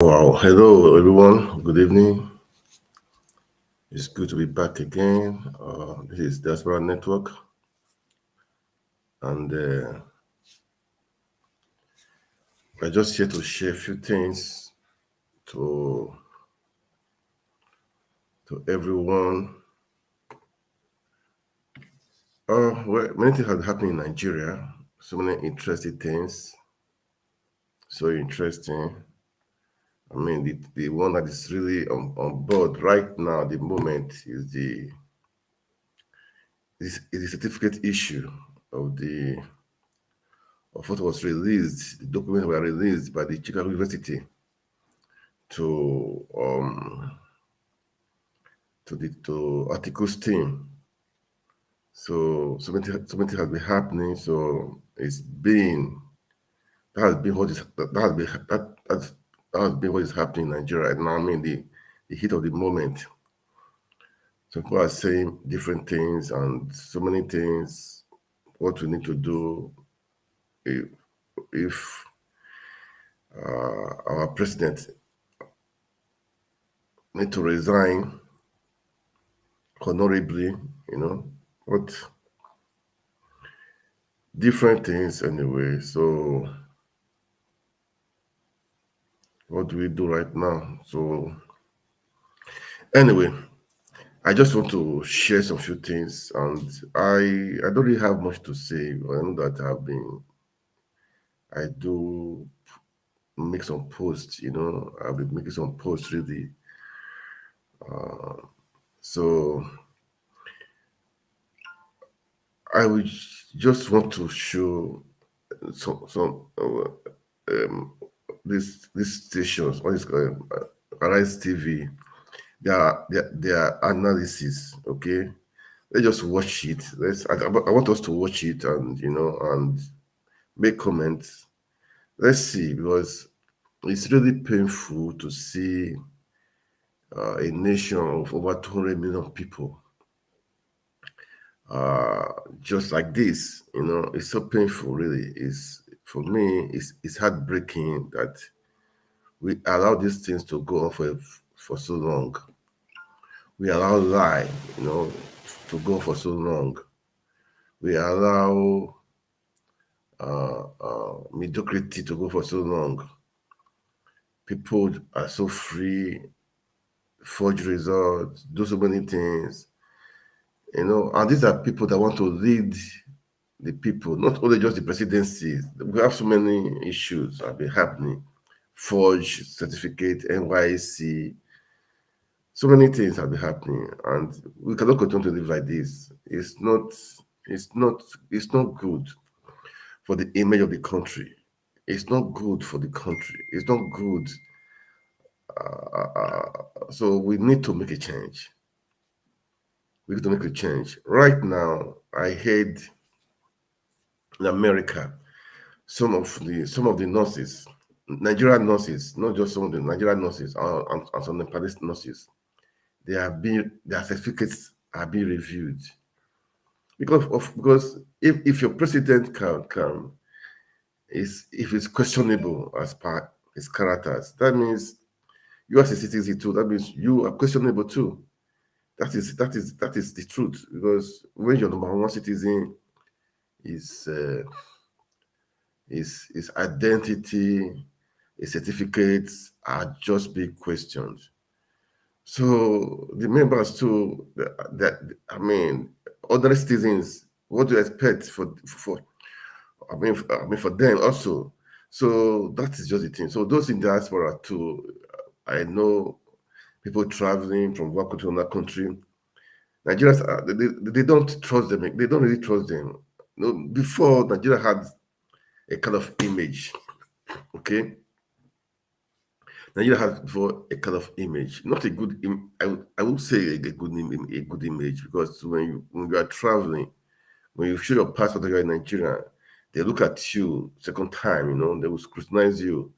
Wow, hello everyone. Good evening. It's good to be back again. This is Diaspora Network, and we're just here to share a few things to everyone. Well, many things have happened in Nigeria. So many interesting things. So interesting. I mean, the one that is really on board right now, at the moment, is the certificate issue of the of what was released, the documents were released by the Chicago University to articles team. So many things has been happening. So it's been that has been what is that has been that has been what is happening in Nigeria right now. I mean the heat of the moment. So people are saying different things and so many things. What we need to do if our president need to resign honorably, but different things anyway. So what do we do right now? So anyway, I just want to share some few things, and I don't really have much to say. I know that I do make some posts. I've been making some posts really. So I would just want to show some these stations. What is called Arise TV. Their analysis. Okay, let's just watch it. I want us to watch it and make comments. Let's see, because it's really painful to see a nation of over 200 million people just like this. It's so painful, really. It's for me. It's heartbreaking that we allow these things to go on for so long. We allow lie, to go for so long. We allow mediocrity to go for so long. People are so free, forge results, do so many things, and these are people that want to lead the people, not only just the presidency. We have so many issues that have been happening. Forge certificate, NYC, so many things have been happening, and we cannot continue to live like this. It's not good for the image of the country. It's not good for the country. It's not good. So we need to make a change. We need to make a change. Right now, I heard in America, some of the nurses, Nigerian nurses, not just some of the Nigerian nurses and some Nepalese nurses, their certificates are being reviewed because if your president can is if it's questionable as per his characters, that means you as a citizen too. That means you are questionable too. That is the truth, because when your number one citizen is his identity, his certificates are just being questioned. So the members too, that I mean, other citizens, what do you expect for I mean for them also. So that is just the thing. So those in diaspora too, I know people traveling from one country to another country. Nigerians they don't trust them. They don't really trust them. Before Nigeria had a kind of image. Okay, Nigeria has before a kind of image, not a good. I would say a good image, because when you are traveling, when you show your passport that you're in Nigeria, they look at you second time. They will scrutinize you.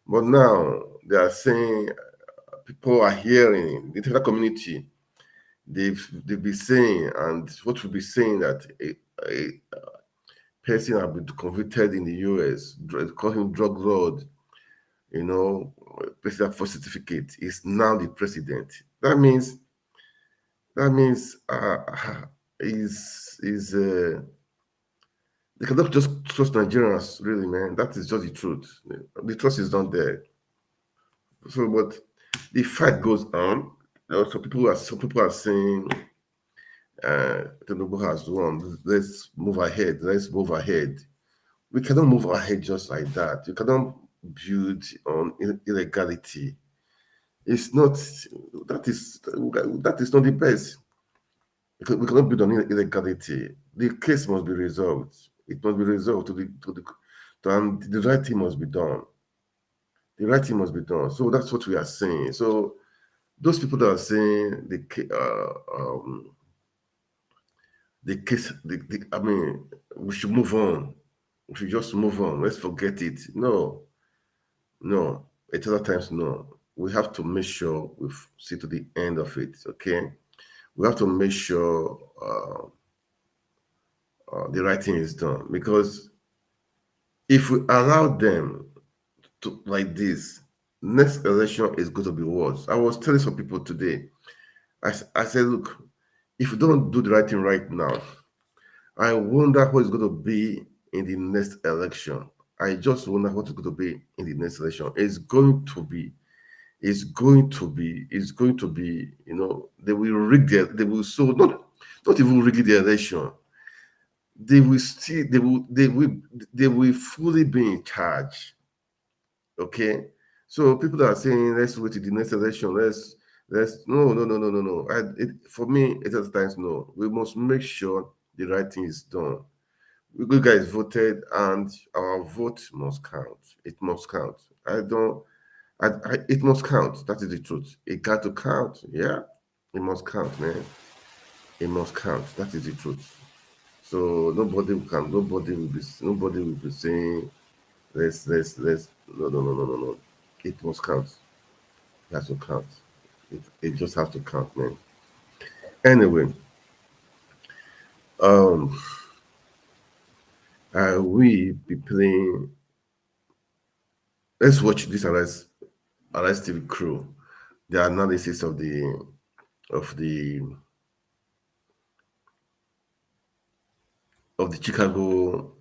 But now they are saying, people are hearing the international community. They've been saying, and what will be saying, that a person has been convicted in the US, call him drug lord, president for certificate is now the president. That means is they cannot just trust Nigerians, really, man. That is just the truth. The trust is not there. So, but the fight goes on. Some people are saying Tinubu has won. Let's move ahead. Let's move ahead. We cannot move ahead just like that. You cannot build on illegality. It's not that is not the best. We cannot build on illegality. The case must be resolved. It must be resolved and the right thing must be done. The right thing must be done. So that's what we are saying. So those people that are saying the case, I mean, we should move on. We should just move on. Let's forget it. No. At other times, no. We have to make sure we see to the end of it. Okay. We have to make sure the right thing is done, because if we allow them to like this, next election is going to be worse. I was telling some people today, I said, look, if we don't do the right thing right now, I wonder what is going to be in the next election. I just wonder what is going to be in the next election. It's going to be, you know, they will rig they will so not even rig the election. They will fully be in charge. Okay. So people that are saying let's wait to the next election, let's no. For me, at other times, no. We must make sure the right thing is done. You guys voted, and our vote must count. It must count. It must count. That is the truth. It got to count. Yeah, it must count, man. It must count. That is the truth. So nobody will be saying let's no. It must count. It has to count. It just has to count, man. Anyway, we be playing. Let's watch this Arrest TV crew, the analysis of the Chicago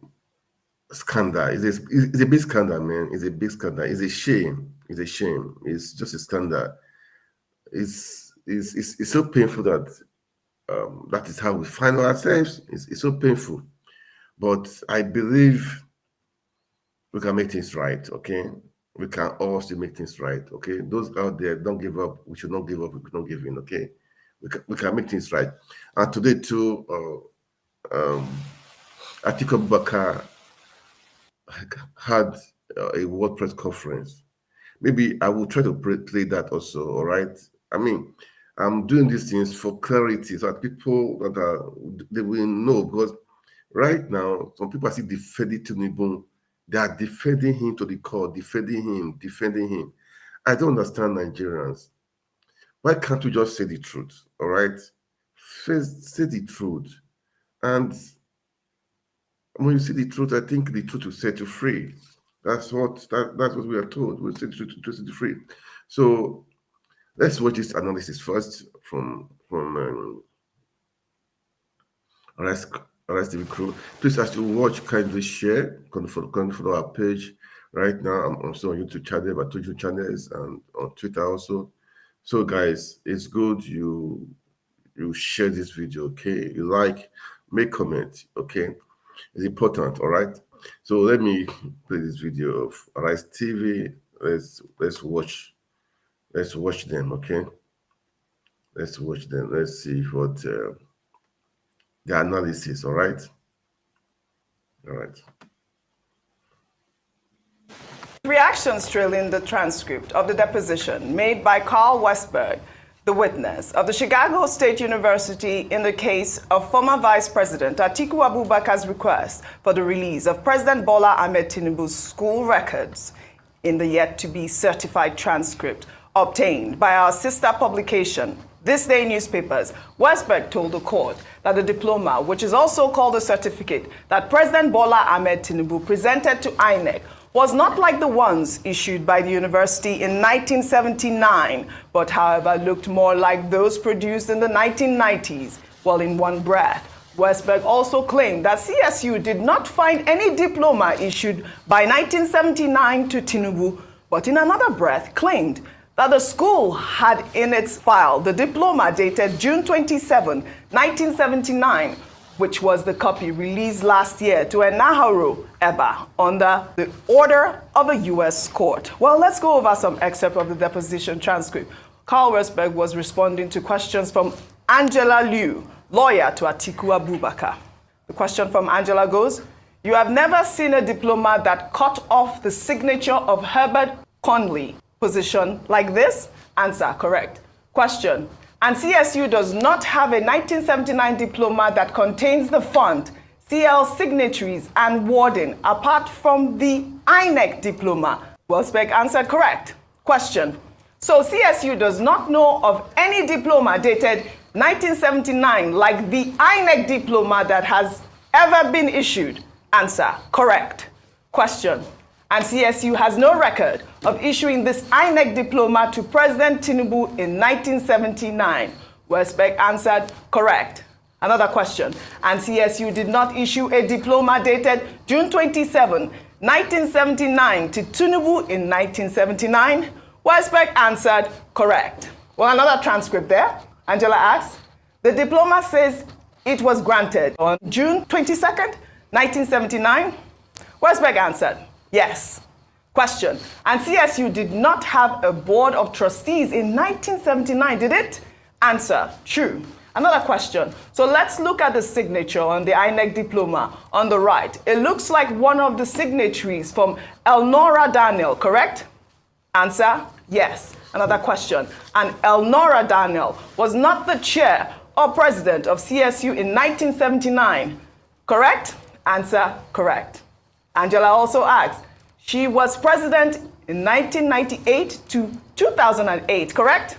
scandal. It's a big scandal, man. It's a big scandal. It's a shame. It's a shame. It's just a scandal. It's so painful that that is how we find ourselves. It's so painful, but I believe we can make things right. Okay, we can also make things right. Okay, those out there, don't give up. We should not give up. We should not give in. Okay, we can make things right. And today too, Atiku Abubakar had a World Press Conference. Maybe I will try to play that also. All right. I mean, I'm doing these things for clarity so that people they will know, because right now some people are still defending Tinubu. They are defending him to the core, defending him. I don't understand Nigerians. Why can't we just say the truth? All right, first say the truth, and when you see the truth, I think the truth will set you free. That's what we are told. We'll set you to set you free. So let's watch this analysis first from Arrest TV crew. Please, as you watch, kindly share. Can follow our page. Right now, I'm also on YouTube channel, but YouTube channels, and on Twitter also. So, guys, it's good you share this video. Okay, you like, make comment. Okay, it's important. All right. So let me play this video of Arrest TV. Let's watch. Let's watch them. Okay. Let's watch them. Let's see what the analysis. All right. All right. Reactions trailing the transcript of the deposition made by Carl Westberg, the witness of the Chicago State University in the case of former Vice President Atiku Abubakar's request for the release of President Bola Ahmed Tinubu's school records in the yet-to-be certified transcript obtained by our sister publication, This Day Newspapers. Westberg told the court that the diploma, which is also called a certificate, that President Bola Ahmed Tinubu presented to INEC was not like the ones issued by the university in 1979, but however looked more like those produced in the 1990s. Well, in one breath, Westberg also claimed that CSU did not find any diploma issued by 1979 to Tinubu, but in another breath claimed that the school had in its file the diploma dated June 27, 1979, which was the copy released last year to Enahoro Eba under the order of a U.S. court. Well, let's go over some excerpt of the deposition transcript. Carl Westberg was responding to questions from Angela Liu, lawyer to Atiku Abubakar. The question from Angela goes, "You have never seen a diploma that cut off the signature of Herbert Conley position like this?" Answer, correct. Question, and CSU does not have a 1979 diploma that contains the font, CL signatories, and wording apart from the INEC diploma. Westberg answered correct. Question, so CSU does not know of any diploma dated 1979 like the INEC diploma that has ever been issued? Answer, correct. Question, and CSU has no record of issuing this INEC diploma to President Tinubu in 1979. Westberg answered correct. Another question, and CSU did not issue a diploma dated June 27, 1979 to Tinubu in 1979. Westberg answered correct. Well, another transcript there. Angela asks, the diploma says it was granted on June 22nd, 1979. Westberg answered yes. Question, and CSU did not have a board of trustees in 1979, did it? Answer, true. Another question, so let's look at the signature on the INEC diploma on the right. It looks like one of the signatories from Elnora Daniel, correct? Answer, yes. Another question, and Elnora Daniel was not the chair or president of CSU in 1979, correct? Answer, correct. Angela also asks, she was president in 1998 to 2008, correct?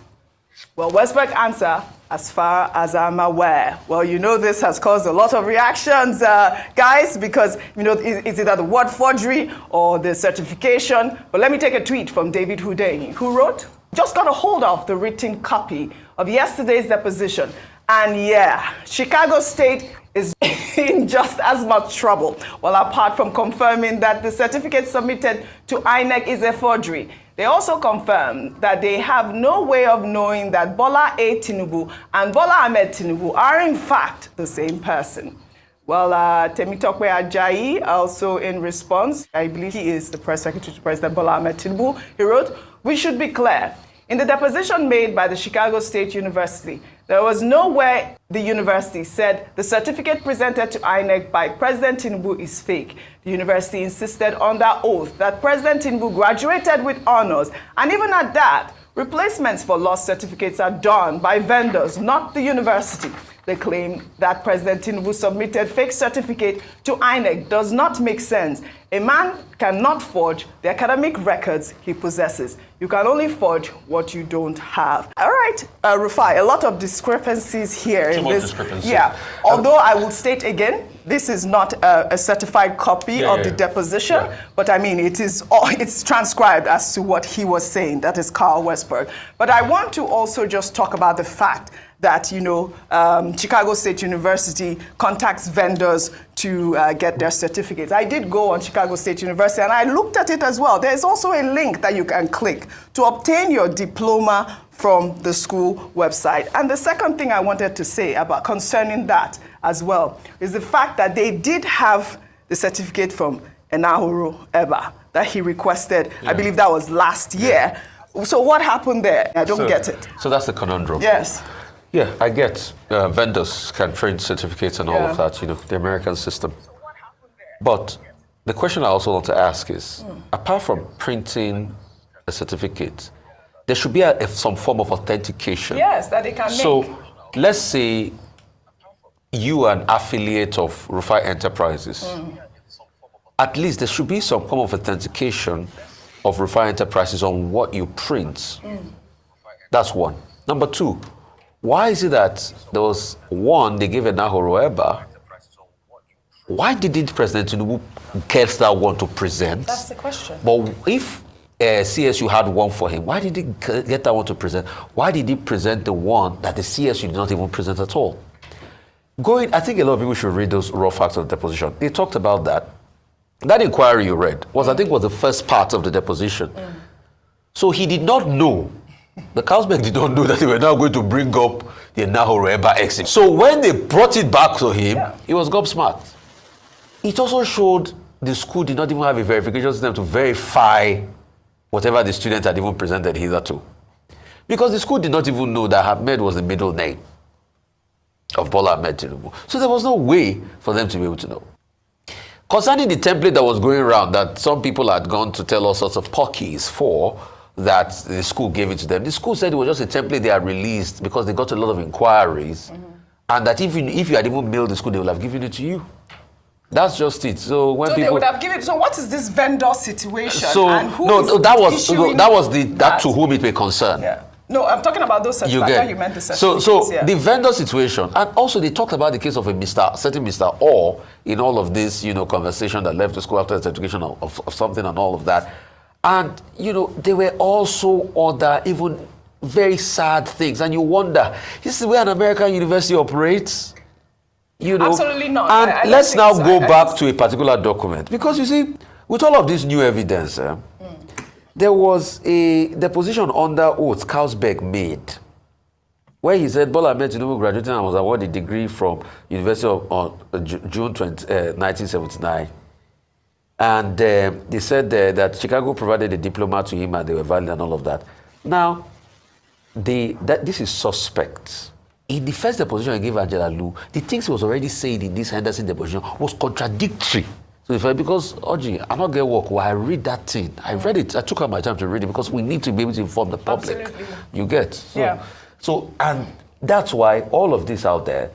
Well, Westberg answer, as far as I'm aware. Well, you know this has caused a lot of reactions, guys, because, you know, is it the word forgery or the certification? But let me take a tweet from David Hudeni, who wrote, just got a hold of the written copy of yesterday's deposition. And yeah, Chicago State is in just as much trouble. Well, apart from confirming that the certificate submitted to INEC is a forgery, they also confirmed that they have no way of knowing that Bola A. Tinubu and Bola Ahmed Tinubu are in fact the same person. Well, Temitope Ajayi also in response, I believe he is the press secretary to President Bola Ahmed Tinubu, he wrote, we should be clear. In the deposition made by the Chicago State University, there was nowhere the university said the certificate presented to INEC by President Tinubu is fake. The university insisted on that oath that President Tinubu graduated with honors, and even at that, replacements for lost certificates are done by vendors, not the university. They claim that President Tinubu submitted fake certificate to INEC does not make sense. A man cannot forge the academic records he possesses. You can only forge what you don't have. All right, Rufai, a lot of discrepancies here in this. Yeah, although I will state again, this is not a certified copy of the deposition, but I mean, it's transcribed as to what he was saying. That is Carl Westberg. But I want to also just talk about the fact that, you know, Chicago State University contacts vendors to get their certificates. I did go on Chicago State University and I looked at it as well. There's also a link that you can click to obtain your diploma from the school website. And the second thing I wanted to say about concerning that as well is the fact that they did have the certificate from Enahoro Eba that he requested. I believe that was last year. So what happened there? I don't get it. So that's the conundrum. Yes. Yeah, I get vendors can print certificates and all of that, you know, the American system. But the question I also want to ask is, apart from printing a certificate, there should be some form of authentication. Yes, that they can make. So let's say you are an affiliate of Rufai Enterprises. At least there should be some form of authentication of Rufai Enterprises on what you print. That's one. Number two, why is it that there was one, they gave Enahoro Eba, why didn't President Tinubu get that one to present? That's the question. But if CSU had one for him, why did he get that one to present? Why did he present the one that the CSU did not even present at all? I think a lot of people should read those raw facts of the deposition. They talked about that. That inquiry you read was, I think, was the first part of the deposition. So he did not know, the Carlsberg did not know that they were now going to bring up the Nahoreba exit. So when they brought it back to him, he was gobsmacked. It also showed the school did not even have a verification system to verify whatever the student had even presented hitherto. Because the school did not even know that Ahmed was the middle name of Bola Ahmed Tinubu. So there was no way for them to be able to know. Concerning the template that was going around, that some people had gone to tell all sorts of porkies for, that the school gave it to them. The school said it was just a template they had released because they got a lot of inquiries, and that if you had even mailed the school, they would have given it to you. That's just it. So when people, they would have given. So what is this vendor situation? So and who that was to whom it may concern. Yeah. No, I'm talking about those certificates. You meant the certificates. The vendor situation, and also they talked about the case of a certain Mr. Orr in all of this, conversation that left the school after certification of something and all of that. And, there were also other, even very sad things. And you wonder, this is the way an American university operates? Absolutely not. And let's now go back to a particular document. Because, you see, with all of this new evidence, there was a deposition under oath Carlsberg made, where he said Bola Ahmed Tinubu graduated and was awarded a degree from University of June 1979. And they said that Chicago provided a diploma to him and they were valid and all of that. Now, this is suspect. In the first deposition I gave Angela Lu, the things he was already saying in this Henderson deposition was contradictory. So because, Oji, I'm not going to work, I read that thing. I read it. I took out my time to read it because we need to be able to inform the public. Absolutely. You get? So, and that's why all of this out there,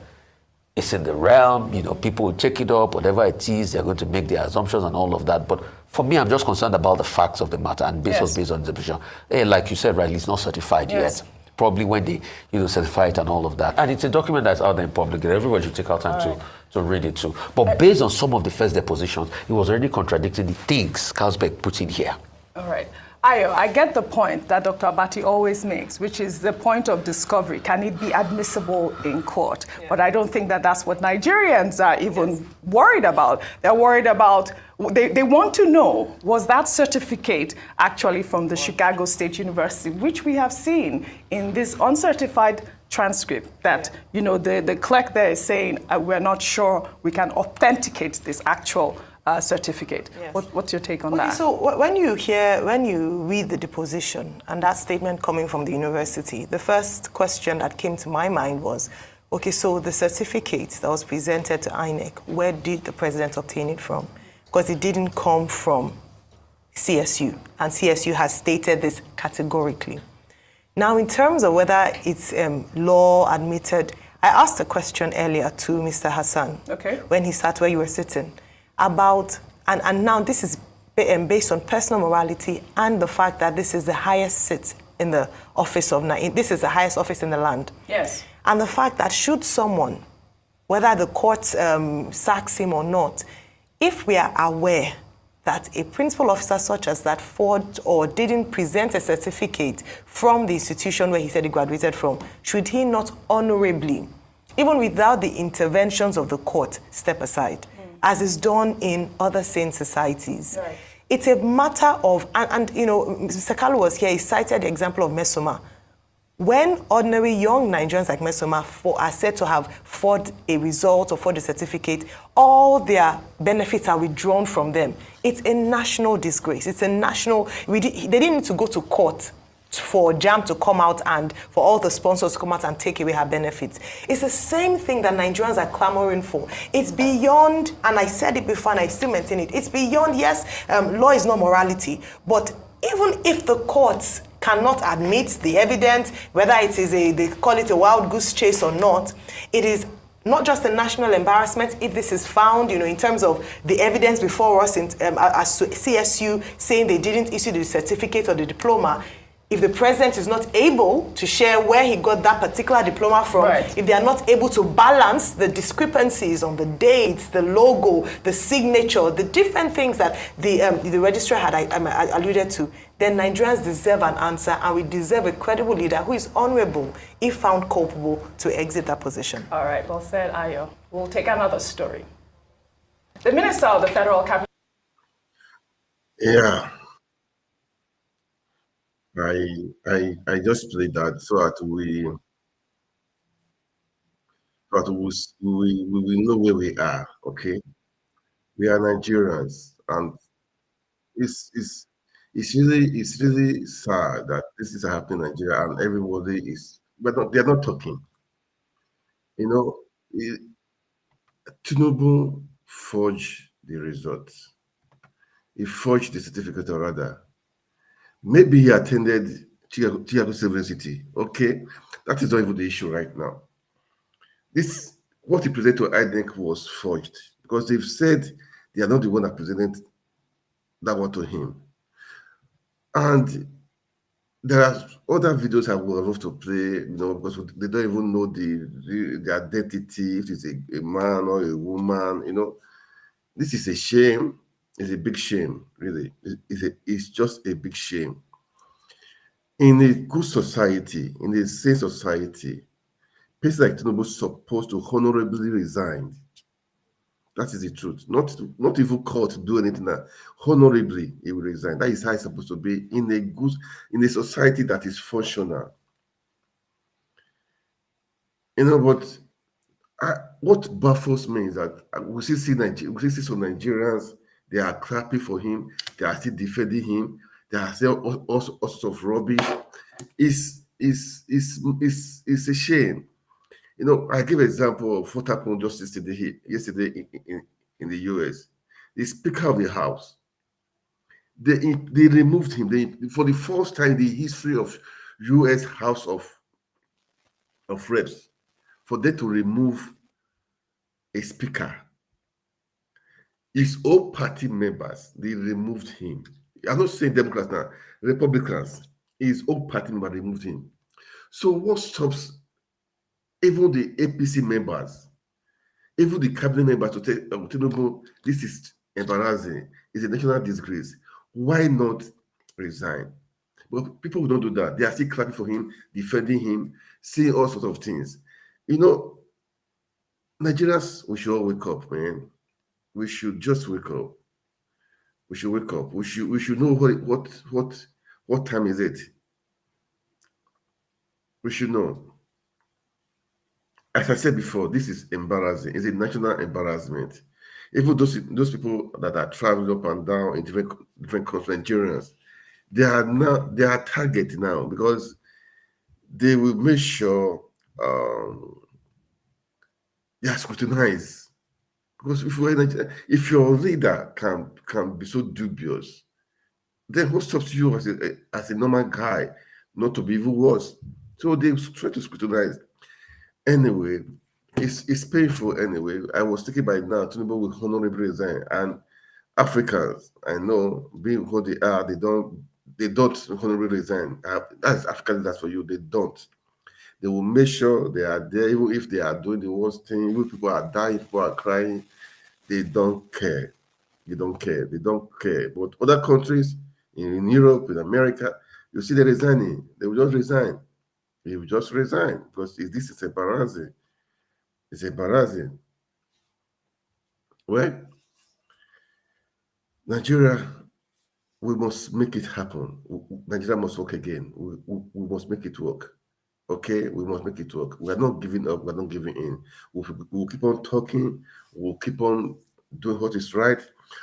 it's in the realm, people will take it up, whatever it is, they're going to make their assumptions and all of that. But for me, I'm just concerned about the facts of the matter and based on the position. Like you said, rightly, it's not certified yet. Probably when they, certify it and all of that. And it's a document that's out there in public. Everybody should take out time to read it too. But based on some of the first depositions, it was already contradicting the things Carlsberg put in here. All right. Ayo, I get the point that Dr. Abati always makes, which is the point of discovery. Can it be admissible in court? But I don't think that that's what Nigerians are even worried about. They're worried about, they want to know, was that certificate actually from the Chicago State University, which we have seen in this uncertified transcript that, the clerk there is saying, we're not sure we can authenticate this actual certificate. What's your take on that? So when you read the deposition and that statement coming from the university, the first question that came to my mind was, okay, so the certificate that was presented to INEC, where did the president obtain it from? Because it didn't come from CSU, and CSU has stated this categorically. Now, in terms of whether it's law admitted, I asked a question earlier to Mr. Hassan when he sat where you were sitting, about, and now this is based on personal morality and the fact that this is the highest seat in the office of, this is the highest office in the land. Yes. And the fact that should someone, whether the court sacks him or not, if we are aware that a principal officer such as that forged or didn't present a certificate from the institution where he said he graduated from, should he not honorably, even without the interventions of the court, step aside? As is done in other sane societies. Right. It's a matter of, and Mr. Kalu was here, he cited the example of Mesoma. When ordinary young Nigerians like Mesoma are said to have forged a result or forged a certificate, all their benefits are withdrawn from them. It's a national disgrace. It's a national, they didn't need to go to court for JAM to come out and for all the sponsors to come out and take away her benefits. It's the same thing that Nigerians are clamoring for. It's beyond, and I said it before and I still maintain it, it's beyond, yes, law is not morality, but even if the courts cannot admit the evidence, whether it is they call it a wild goose chase or not, it is not just a national embarrassment if this is found, in terms of the evidence before us as to CSU saying they didn't issue the certificate or the diploma. if the president is not able to share where he got that particular diploma from, Right. if they are not able to balance the discrepancies on the dates, the logo, the signature, the different things that the registrar had alluded to, then Nigerians deserve an answer, and we deserve a credible leader who is honorable, if found culpable, to exit that position. All right, well said, Ayo. We'll take another story. The Minister of the Federal Capital. Yeah, I just played that so that we know where we are. Okay, we are Nigerians, and it's it's it's really sad that this is happening in Nigeria, and everybody is, but they're not talking. You know, Tinubu forged the results. He forged the certificate, or rather. Maybe he attended Chicago University. Okay, that is not even the issue right now. This, what he presented to INEC was forged because they've said they are not the one that presented that one to him. And there are other videos I would love to play, because they don't even know the identity, if it's a man or a woman, This is a shame. It's a big shame, really. It's just a big shame. In a good society, in a sane society, person like Tinubu is supposed to honorably resign. That is the truth. Not even called to do anything. Honorably, he will resign. That is how it's supposed to be in a society that is functional. But what baffles me is that we still see some Nigerians. They are clapping for him. They are still defending him. They are saying all sorts of rubbish. It's a shame. I give an example of what happened just yesterday in the US. The Speaker of the House, they removed him. For the first time in the history of US House of Reps, for them to remove a speaker. His own party members, they removed him. I'm not saying Democrats now, Republicans. His own party member removed him. So what stops even the APC members, even the cabinet members to tell them, this is embarrassing, it's a national disgrace. Why not resign? But people who don't do that, they are still clapping for him, defending him, saying all sorts of things. Nigerians, we should all wake up, man. We should just wake up. We should wake up. We should know what time is it. We should know. As I said before, this is embarrassing. It's a national embarrassment. Even those people that are traveling up and down in different countries, Nigerians, they are target now because they will make sure they are scrutinized. Because if your leader can be so dubious, then what stops you as a normal guy not to be even worse? So they try to scrutinize. Anyway, it's painful anyway. I was thinking by now, Tinubu will honorably resign. And Africans, I know, being what they are, they don't honorably resign. That's African leaders for you. They don't. They will make sure they are there, even if they are doing the worst thing, even people are dying, people are crying. They don't care. They don't care. They don't care. But other countries in Europe, in America, you see they're resigning. They will just resign. They will just resign because this is embarrassing. It's embarrassing. Well, Nigeria, we must make it happen. Nigeria must work again. We must make it work. Okay, we must make it work. We are not giving up. We are not giving in. We'll keep on talking. We'll keep on doing what is right.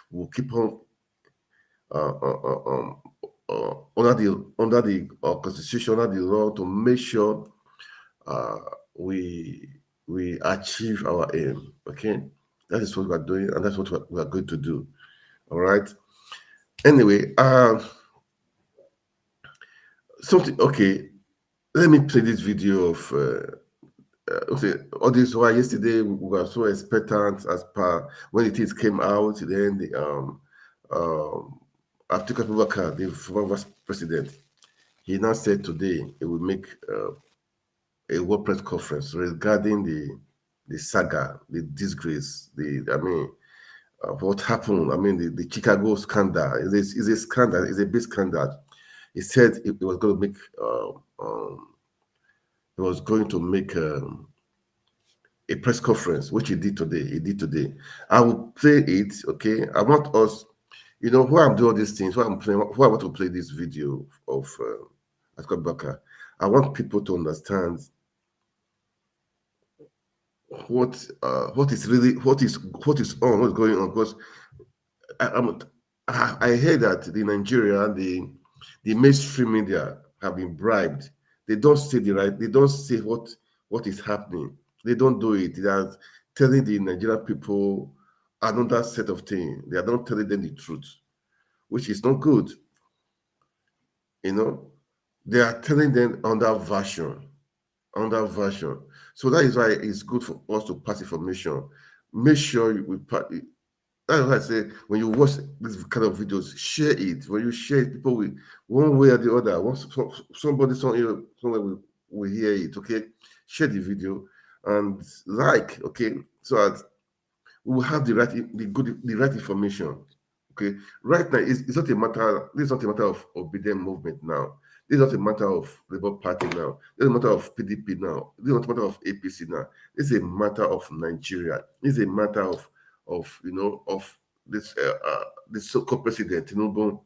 We'll keep on under the constitution, under the law, to make sure we achieve our aim. Okay, that is what we are doing, and that's what we are going to do. All right. Anyway, something. Okay, let me play this video of. All this why yesterday we were so expectant as per when the things came out. Then the Atiku Abubakar, the former vice president, he now said today he will make a world press conference regarding the saga, the disgrace, what happened. I mean, the Chicago scandal is a scandal, is a big scandal. He said he was going to make he was going to make a press conference, which he did today. He did today. I will play it. Okay, I want us, why I'm doing all these things, why I'm playing, why I want to play this video of Atiku Abubakar. I want people to understand what is really what is what's going on, because I heard that in Nigeria the mainstream media have been bribed. They don't say the right. They don't say what is happening. They don't do it. They are telling the Nigerian people another set of things. They are not telling them the truth, which is not good. They are telling them another version. So that is why it's good for us to pass information. Make sure that's why I say when you watch this kind of videos, share it. When you share it, people will one way or the other. Once somebody somewhere will hear it. Okay, share the video and like. Okay, so that we will have the right information. Okay, right now it's not a matter. This is not a matter of obedient movement now. This is not a matter of Labour Party now. This is a matter of PDP now. This is not a matter of APC now. This is a matter of Nigeria. This is a matter of this so-called president Tinubu.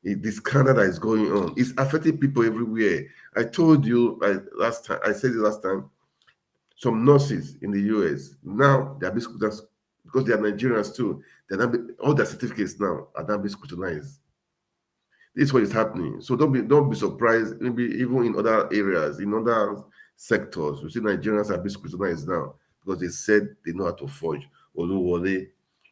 This scandal that is going on. It's affecting people everywhere. I told you last time. I said it last time. Some nurses in the US now they are being scrutinized because they are Nigerians too. All their certificates now are now being scrutinized. This is what is happening. So don't be surprised. Maybe even in other areas, in other sectors, you see Nigerians are being scrutinized now because they said they know how to forge Oluwole.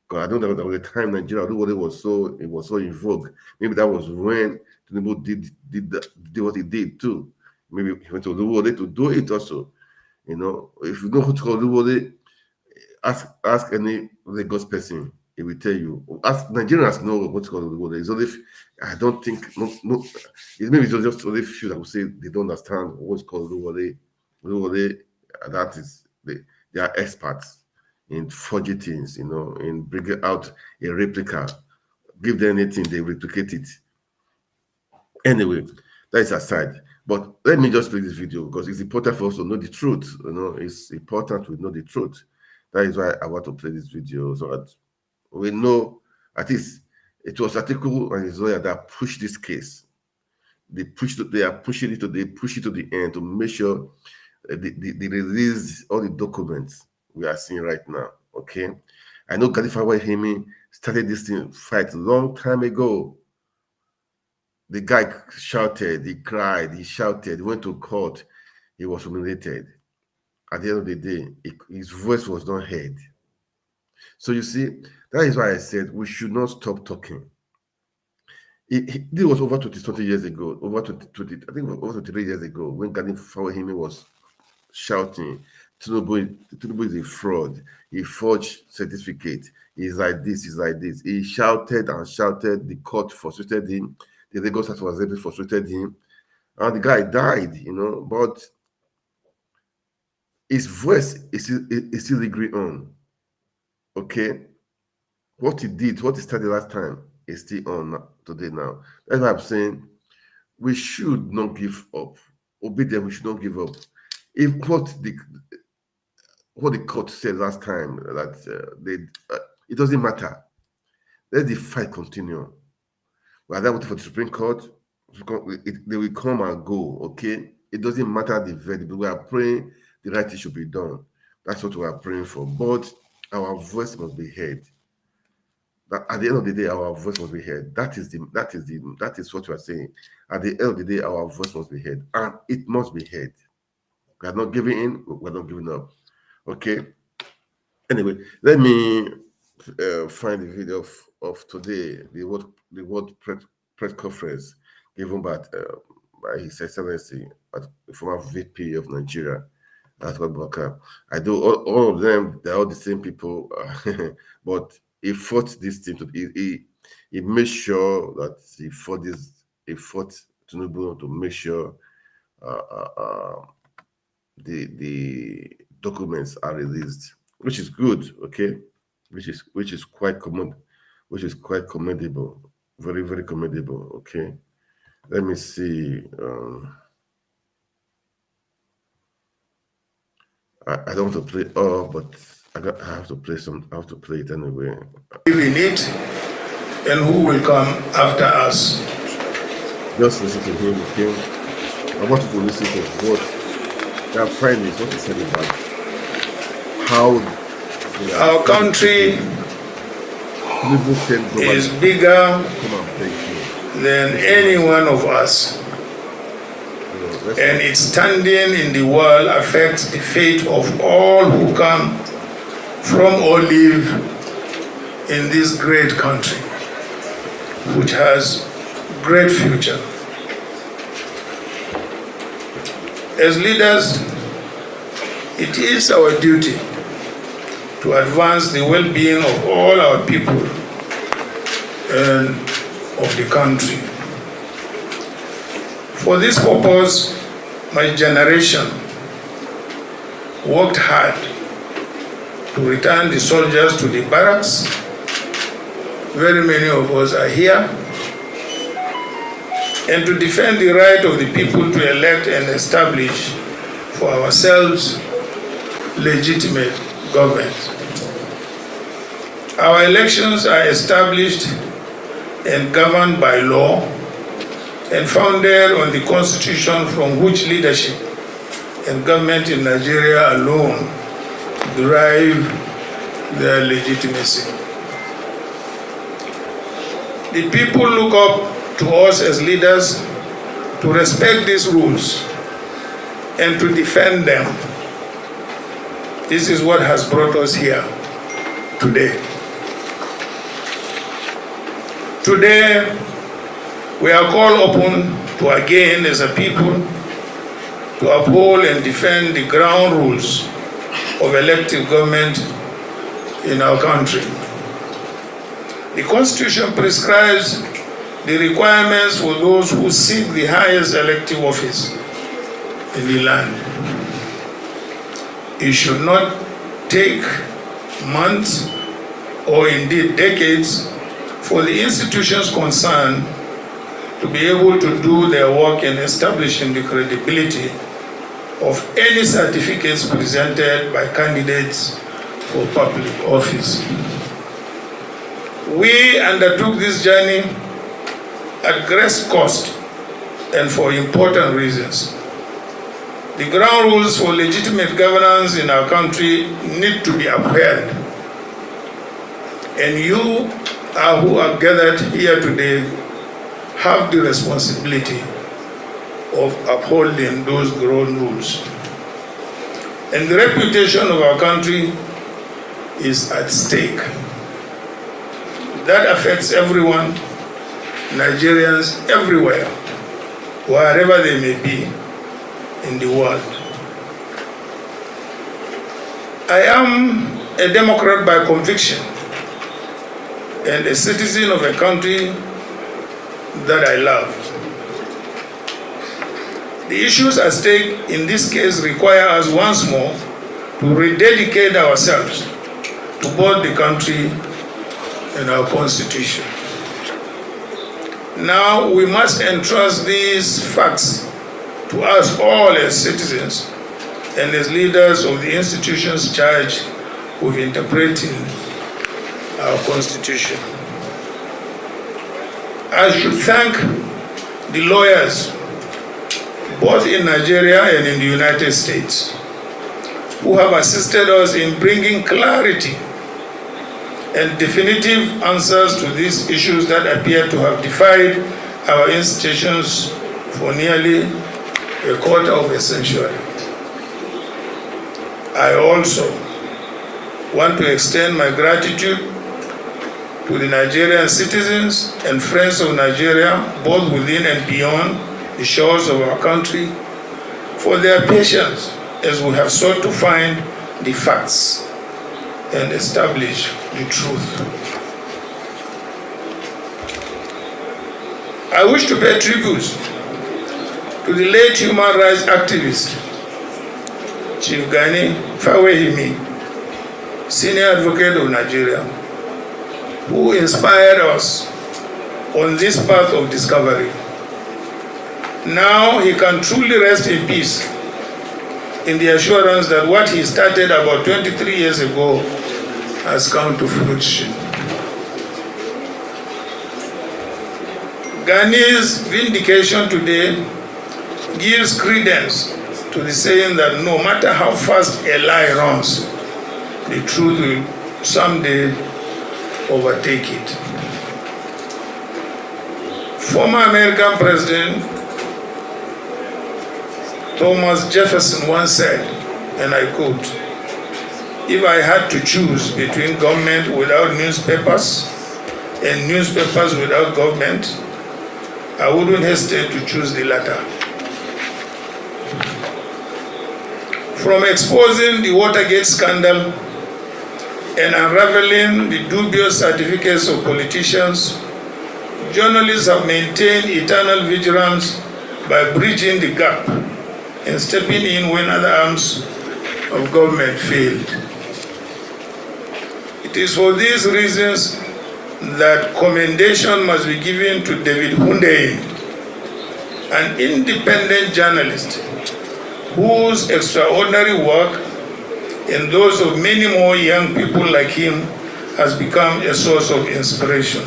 Because I don't know that was the time Nigeria Oluwole was so in vogue. Maybe that was when Tinubu did what he did too. Maybe he went to Oluwole to do it also. If you know who to call Oluwole, ask any Lagos person. He will tell you. Ask Nigerians know what's called Oluwole. It's only I don't think no. Maybe it's just only few that will say they don't understand what's called Oluwole. Oluwole, that is they are experts in forging things. In bringing out a replica. Give them anything, they replicate it. Anyway, that is aside. But let me just play this video because it's important for us to know the truth. It's important to know the truth. That is why I want to play this video so that we know at least it was Atiku and his lawyer that pushed this case. They push it to the end to make sure they release all the documents we are seeing right now. Okay, I know Khalifa Wahimi started this fight a long time ago. The guy shouted, he cried, he shouted, he went to court, he was humiliated. At the end of the day, his voice was not heard. So you see, that is why I said we should not stop talking. This was over 20 years ago, over 20, I think over 23 years ago, when Gani Fawahimi was shouting, Tinubu is a fraud. He forged certificate. He's like this, he's like this. He shouted and shouted. The court frustrated him. The Lagos State was able to frustrated him. And the guy died, but his voice is still lingering on. Okay? What he did, what he started last time, is still on today now. That's why I'm saying we should not give up. Obedient, we should not give up. If what the court said last time that it doesn't matter. Let the fight continue. We are there waiting for the Supreme Court. They will come and go. Okay, it doesn't matter the verdict. We are praying the right thing should be done. That's what we are praying for. But our voice must be heard. At the end of the day, our voice must be heard. That is what we are saying. At the end of the day, our voice must be heard, and it must be heard. We are not giving in. We are not giving up. Okay. Anyway, let me find the video of today, the World Press Conference given by His Excellency, the former VP of Nigeria, Atiku Abubakar. I do all of them. They're all the same people, but he fought this thing. He made sure that he fought Tinubu to make sure the documents are released, which is good, okay, which is quite commendable, very, very commendable. Okay, let me see. I don't want to play all, but I have to play some. I have to play it anyway. In it, and who will come after us. Just listen to him, okay? I want you to listen to what their prime is, what he said about how our country is bigger than any one of us, and its standing in the world affects the fate of all who come from or live in this great country, which has great future. As leaders, it is our duty to advance the well-being of all our people and of the country. For this purpose, my generation worked hard to return the soldiers to the barracks. Very many of us are here, and to defend the right of the people to elect and establish for ourselves legitimate government. Our elections are established and governed by law and founded on the Constitution, from which leadership and government in Nigeria alone derive their legitimacy. The people look up to us as leaders to respect these rules and to defend them. This is what has brought us here today. Today, we are called upon to again, as a people, to uphold and defend the ground rules of elective government in our country. The Constitution prescribes the requirements for those who seek the highest elective office in the land. It should not take months or indeed decades for the institutions concerned to be able to do their work in establishing the credibility of any certificates presented by candidates for public office. We undertook this journey at great cost and for important reasons. The ground rules for legitimate governance in our country need to be upheld. And you who are gathered here today have the responsibility of upholding those ground rules. And the reputation of our country is at stake. That affects everyone, Nigerians everywhere, wherever they may be in the world. I am a Democrat by conviction and a citizen of a country that I love. The issues at stake in this case require us once more to rededicate ourselves to both the country and our Constitution. Now we must entrust these facts to us all as citizens and as leaders of the institutions charged with interpreting our Constitution. I should thank the lawyers, both in Nigeria and in the United States, who have assisted us in bringing clarity and definitive answers to these issues that appear to have defied our institutions for nearly a quarter of a century. I also want to extend my gratitude to the Nigerian citizens and friends of Nigeria, both within and beyond the shores of our country, for their patience as we have sought to find the facts and establish the truth. I wish to pay tribute to the late human rights activist, Chief Gani Fawehimi, senior advocate of Nigeria, who inspired us on this path of discovery. Now he can truly rest in peace in the assurance that what he started about 23 years ago has come to fruition. Gani's vindication today gives credence to the saying that no matter how fast a lie runs, the truth will someday overtake it. Former American President Thomas Jefferson once said, and I quote, "If I had to choose between government without newspapers and newspapers without government, I wouldn't hesitate to choose the latter." From exposing the Watergate scandal and unraveling the dubious certificates of politicians, journalists have maintained eternal vigilance by bridging the gap and stepping in when other arms of government failed. It is for these reasons that commendation must be given to David Hundeyin, an independent journalist whose extraordinary work and those of many more young people like him has become a source of inspiration.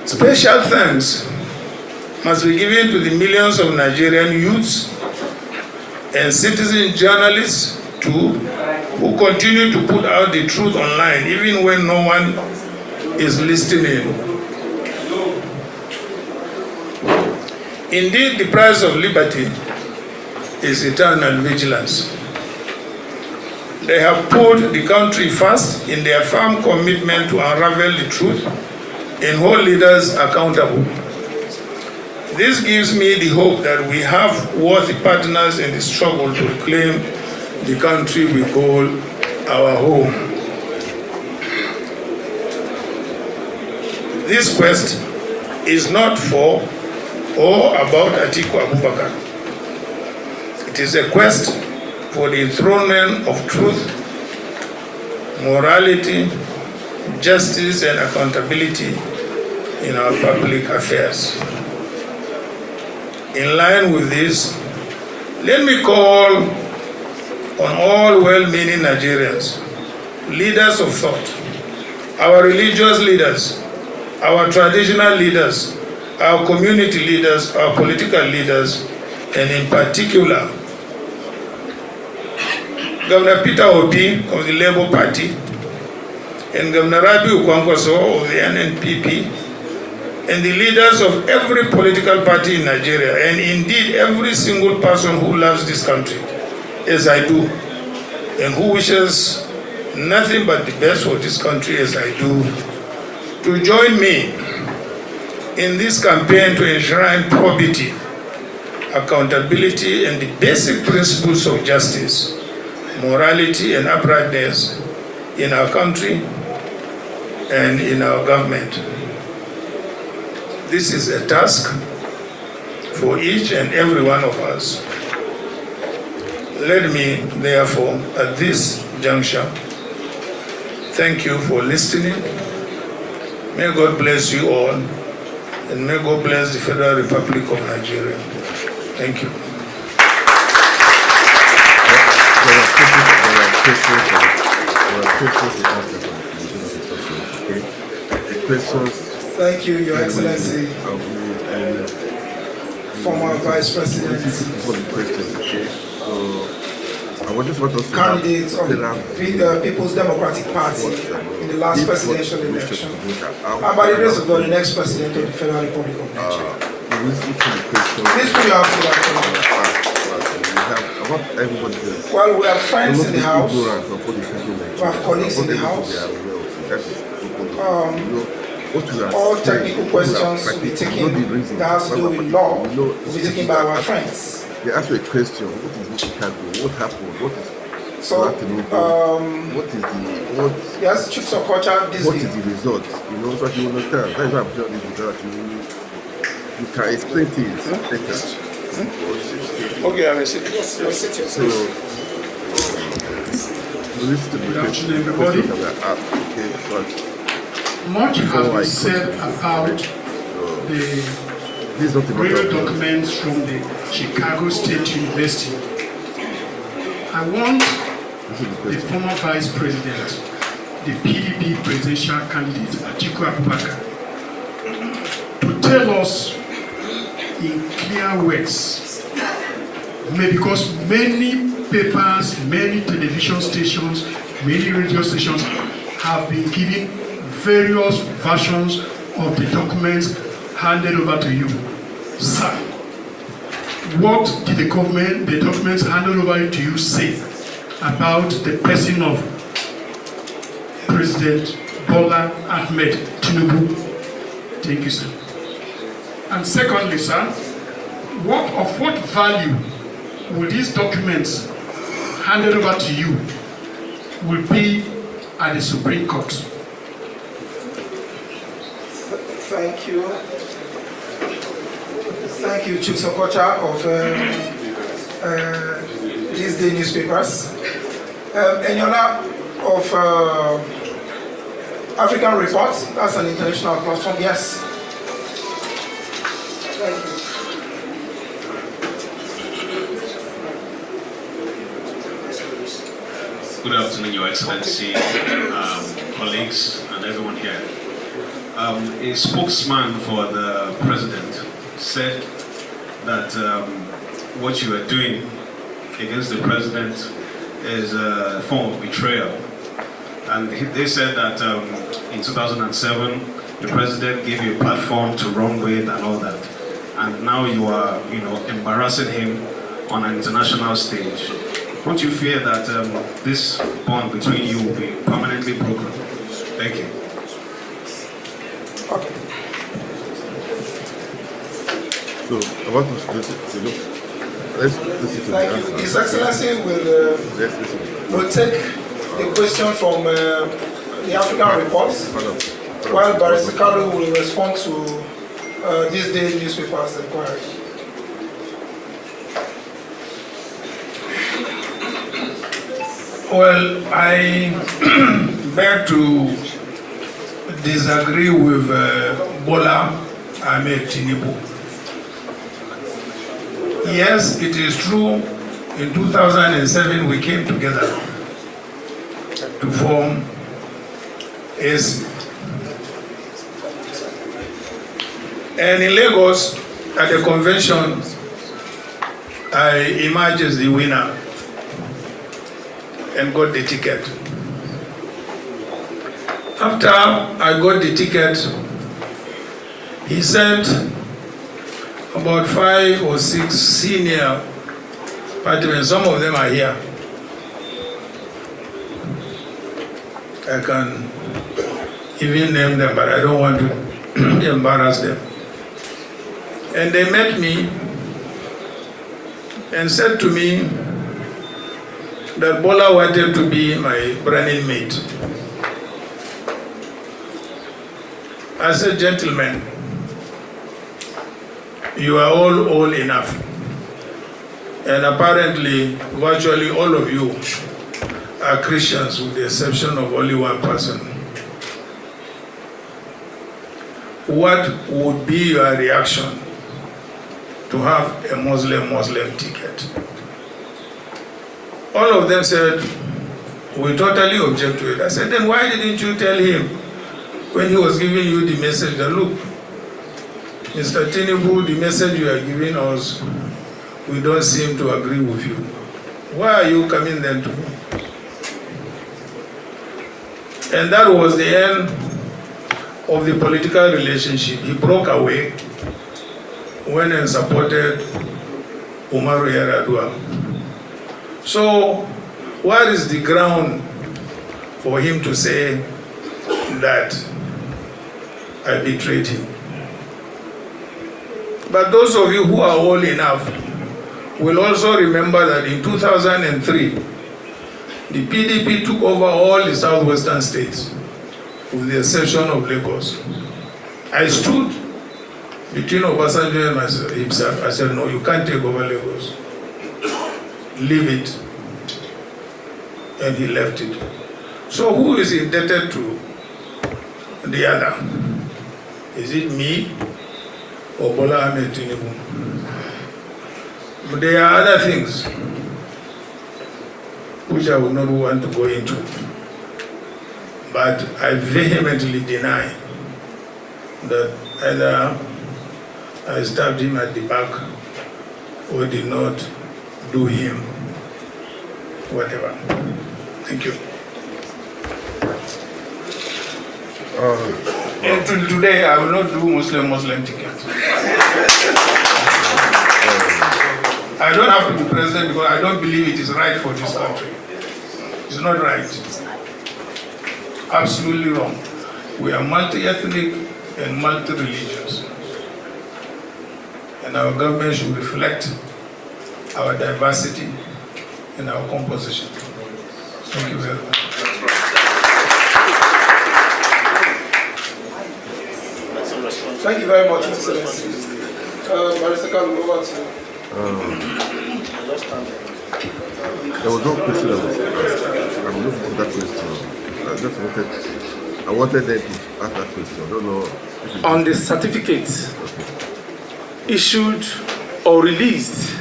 Special thanks must be given to the millions of Nigerian youths and citizen journalists too, who continue to put out the truth online even when no one is listening. Indeed, the price of liberty is eternal vigilance. They have put the country first in their firm commitment to unravel the truth and hold leaders accountable. This gives me the hope that we have worthy partners in the struggle to reclaim the country we call our home. This quest is not for or about Atiku Abubakar. It is a quest for the enthronement of truth, morality, justice, and accountability in our public affairs. In line with this, let me call on all well-meaning Nigerians, leaders of thought, our religious leaders, our traditional leaders, our community leaders, our political leaders, and in particular, Governor Peter Obi of the Labour Party and Governor Rabi Ukwankwaso of the NNPP, and the leaders of every political party in Nigeria, and indeed every single person who loves this country, as I do, and who wishes nothing but the best for this country as I do, to join me in this campaign to enshrine probity, accountability, and the basic principles of justice, morality, and uprightness in our country and in our government. This is a task for each and every one of us. Let me, therefore, at this juncture, thank you for listening. May God bless you all, and may God bless the Federal Republic of Nigeria. Thank you. Thank you, Your Excellency, former Vice President, candidate of the People's Democratic Party in the last presidential election, and by the grace of God, the next president of the Federal Republic of Nigeria. This will answer that question. Well, we have friends in the house, we have colleagues in the house. All technical questions will be taken that has to do with law will be taken by our friends. They asked me a question: what is Chicago? What happened? What is so? What is the Yes, Chiefs of Culture. What is the result? You know, so you understand. That's why I'm telling you that You can explain things better. Okay, I will sit. Yes, you sit So, yourself. listen to the Good afternoon, question everybody. that we're asked, okay? But Much has before I been said continue, about the this is not a matter real of documents from the Chicago State University. I want this is the the question. former Vice President, the PDP presidential candidate, Atiku Abubakar, to tell us in clear words, because many papers, many television stations, many radio stations have been giving various versions of the documents handed over to you. Sir, what did the documents handed over to you say about the person of President Bola Ahmed Tinubu? Thank you, sir. And secondly, sir, of what value will these documents handed over to you will be at the Supreme Court? Thank you. Thank you, Chief Sokocha of these day newspapers. Eniola of African Reports, that's an international platform, yes. Thank you. Good afternoon, Your Excellency, colleagues, and everyone here. A spokesman for the president said that what you are doing against the president is a form of betrayal. And they said that in 2007, the president gave you a platform to run with and all that. And now you are, embarrassing him on an international stage. Don't you fear that this bond between you will be permanently broken? Thank you. Okay. So, about let's listen to the Thank you. answer. His Excellency Let's listen. will take the question from the African Reports, while Barrister Kalu will respond to this day newspapers inquiry. Well, I beg to disagree with Bola Ahmed Tinubu. Yes, it is true, in 2007 we came together to form AC. And in Lagos, at the convention, I emerged as the winner and got the ticket. After I got the ticket, he sent about 5 or 6 senior partymen. Some of them are here. I can even name them, but I don't want to embarrass them. And they met me and said to me that Bola wanted to be my running mate. I said, gentlemen, you are all old enough. And apparently, virtually all of you are Christians with the exception of only one person. What would be your reaction to have a Muslim ticket? All of them said, we totally object to it. I said, then why didn't you tell him when he was giving you the message that, look, Mr. Tinubu, the message you are giving us, we don't seem to agree with you. Why are you coming then to me? And that was the end of the political relationship. He broke away, went and supported Umaru Yar'Adua. So, what is the ground for him to say that I betrayed him? But those of you who are old enough will also remember that in 2003, the PDP took over all the southwestern states, with the exception of Lagos. I stood Between Obasanjo and himself, I said, no, you can't take over Lagos. Leave it. And he left it. So who is indebted to the other? Is it me or Bola Ahmed Tinubu? But there are other things which I would not want to go into. But I vehemently deny that either I stabbed him at the back or did not do him whatever. Thank you. Until today, I will not do Muslim ticket. I don't have to be president because I don't believe it is right for this country. It's not right. Absolutely wrong. We are multi-ethnic and multi-religious. And our government should reflect our diversity and our composition. Thank you very much. Thank you very much, Excellency. Barrister Kalu, over to you. There was no question I'm looking for that question. I wanted them to ask that question. I don't know. On the certificate issued or released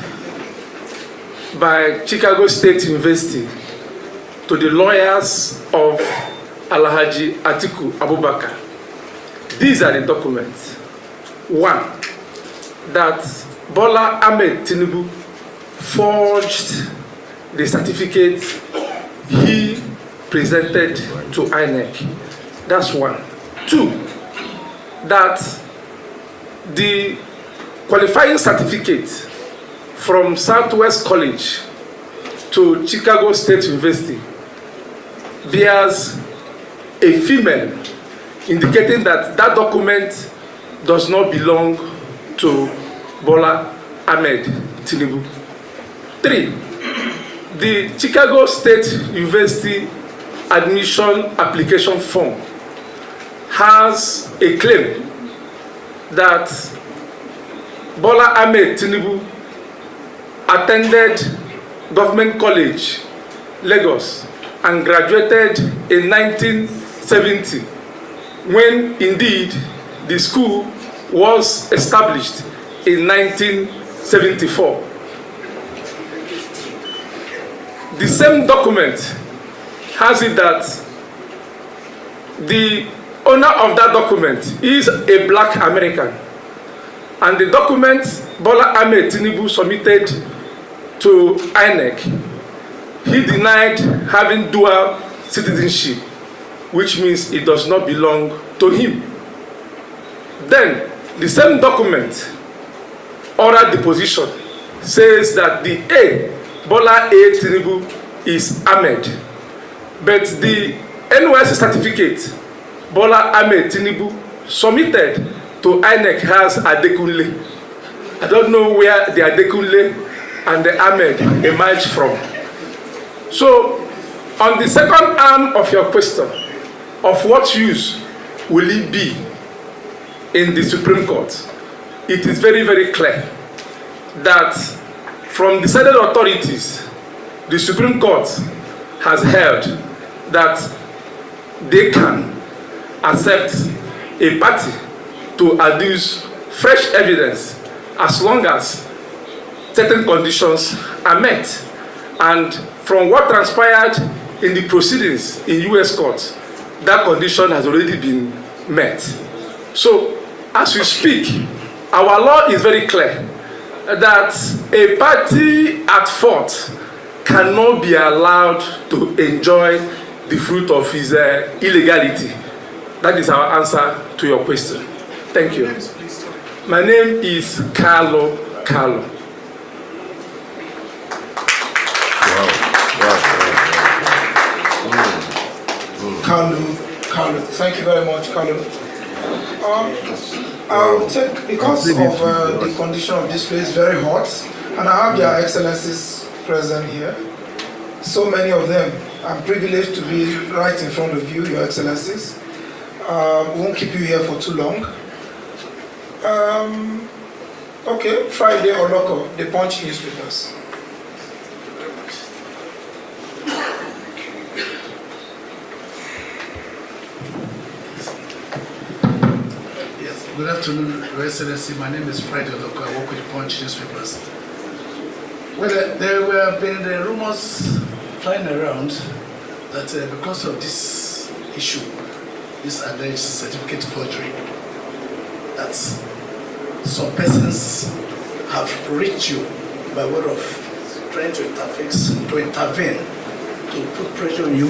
by Chicago State University to the lawyers of Alhaji Atiku Abubakar. These are the documents. One, that Bola Ahmed Tinubu forged the certificate he presented to INEC. That's one. Two, that the qualifying certificate from Southwest College to Chicago State University bears a female, indicating that that document does not belong to Bola Ahmed Tinubu. Three, the Chicago State University admission application form has a claim that Bola Ahmed Tinubu attended Government College, Lagos, and graduated in 1970, when indeed the school was established in 1974. The same document has it that the owner of that document is a black American, and the document Bola Ahmed Tinubu submitted to INEC, he denied having dual citizenship, which means it does not belong to him. Then the same document, oral deposition, says that the Bola A. Tinubu is Ahmed, but the NYSC certificate Bola Ahmed Tinubu submitted to INEC has Adekunle. I don't know where the Adekunle and the Ahmed emerged from. So, on the second arm of your question, of what use will it be in the Supreme Court, it is very, very clear that from decided authorities, the Supreme Court has held that they can accept a party to adduce fresh evidence as long as certain conditions are met. And from what transpired in the proceedings in U.S. courts, that condition has already been met. So, as we speak, our law is very clear that a party at fault cannot be allowed to enjoy the fruit of his illegality. That is our answer to your question. Thank you. My name is Carlo. Carlo, thank you very much, Carlo. I'll take, because of the condition of this place, very hot, and I have your excellencies present here. So many of them. I'm privileged to be right in front of you, your excellencies. We won't keep you here for too long. Okay, Friday or local, the Punch newspapers. Yes, good afternoon, Your Excellency. My name is Friday Oloko. I work with the Punch newspapers. Well, there have been rumors flying around that because of this issue, this alleged certificate forgery, that some persons have reached you by way of trying to intervene, to put pressure on you,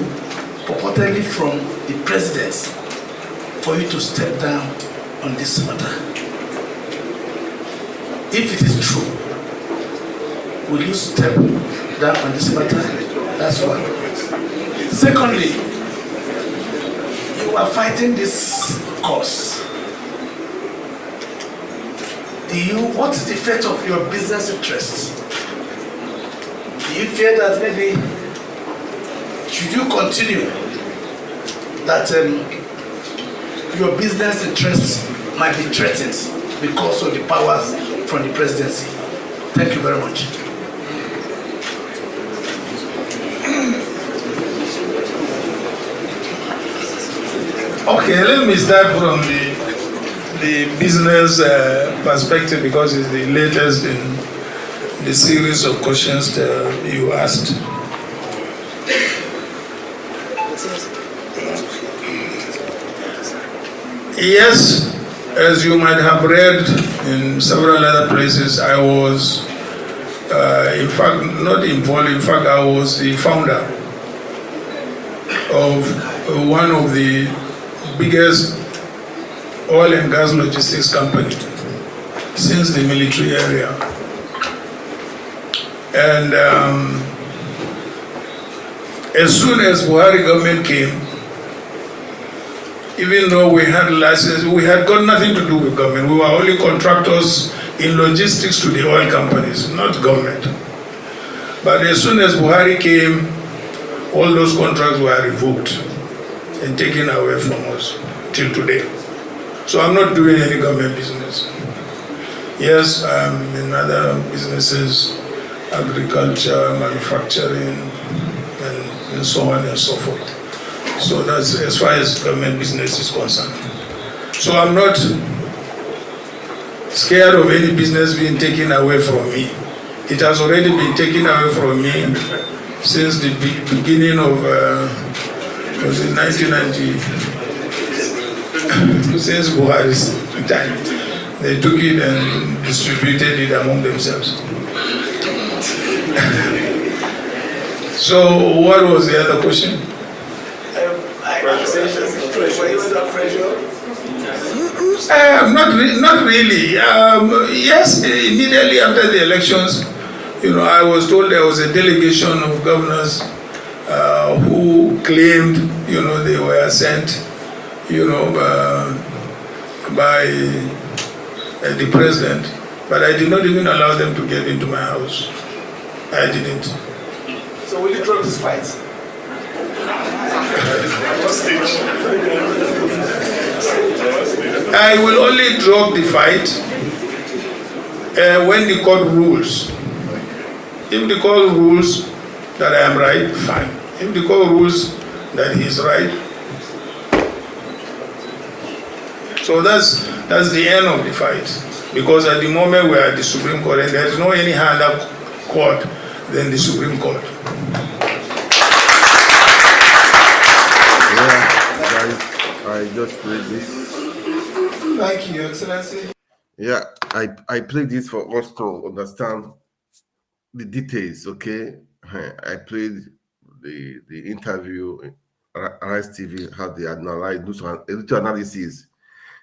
purportedly from the president, for you to step down on this matter. If it is true, will you step down on this matter? That's one. Secondly, you are fighting this cause. What is the fate of your business interests? Do you fear that maybe, should you continue, that your business interests might be threatened because of the powers from the presidency? Thank you very much. Okay, let me start from the business perspective, because it's the latest in the series of questions that you asked. Yes, as you might have read in several other places, I was, in fact, not involved. In fact, I was the founder of one of the biggest oil and gas logistics company since the military area. And as soon as Buhari government came, even though we had license, we had got nothing to do with government. We were only contractors in logistics to the oil companies, not government. But as soon as Buhari came, all those contracts were revoked and taken away from us till today. So I'm not doing any government business. Yes, I'm in other businesses, agriculture, manufacturing, and so on and so forth. So that's as far as government business is concerned. So I'm not scared of any business being taken away from me. It has already been taken away from me since the beginning of was in 1990, since Buhari's time. They took it and distributed it among themselves. So what was the other question? Not really. Yes, immediately after the elections, I was told there was a delegation of governors who claimed, they were sent, by the president. But I did not even allow them to get into my house. I didn't. So will you drop this fight? I will only drop the fight when the court rules. If the court rules that I am right, fine. If the court rules that he is right, so that's the end of the fight. Because at the moment we are at the Supreme Court, and there is no any other court than the Supreme Court. I just played this. Thank you, Your Excellency. Yeah, I played this for us to understand the details, okay? I played the interview, Rise TV, how they analyze, do some analysis.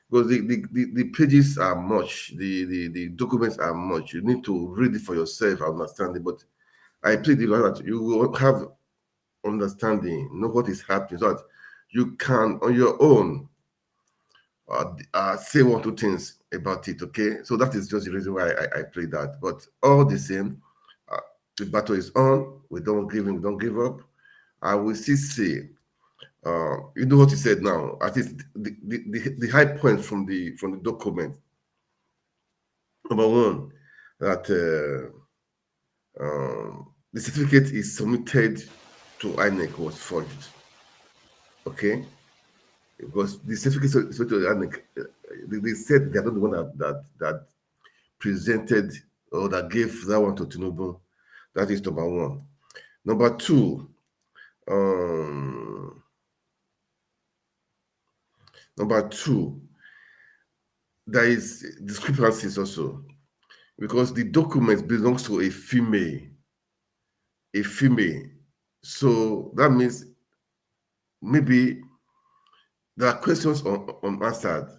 Because the pages are much, the documents are much. You need to read it for yourself, understand it. But I played it like that. You will have understanding, know what is happening, so that you can, on your own, say one, two things about it, okay? So that is just the reason why I played that. But all the same, the battle is on. We don't give up. I will still say, you know what he said now. At least the high points from the document Number one, that the certificate is submitted to INEC was forged. Okay, because the certificate submitted to INEC, they said they are not the one that presented or that gave that one to Tinubu. That is number one. Number two, um, there is discrepancies also because the document belongs to a female. So that means maybe there are questions unanswered.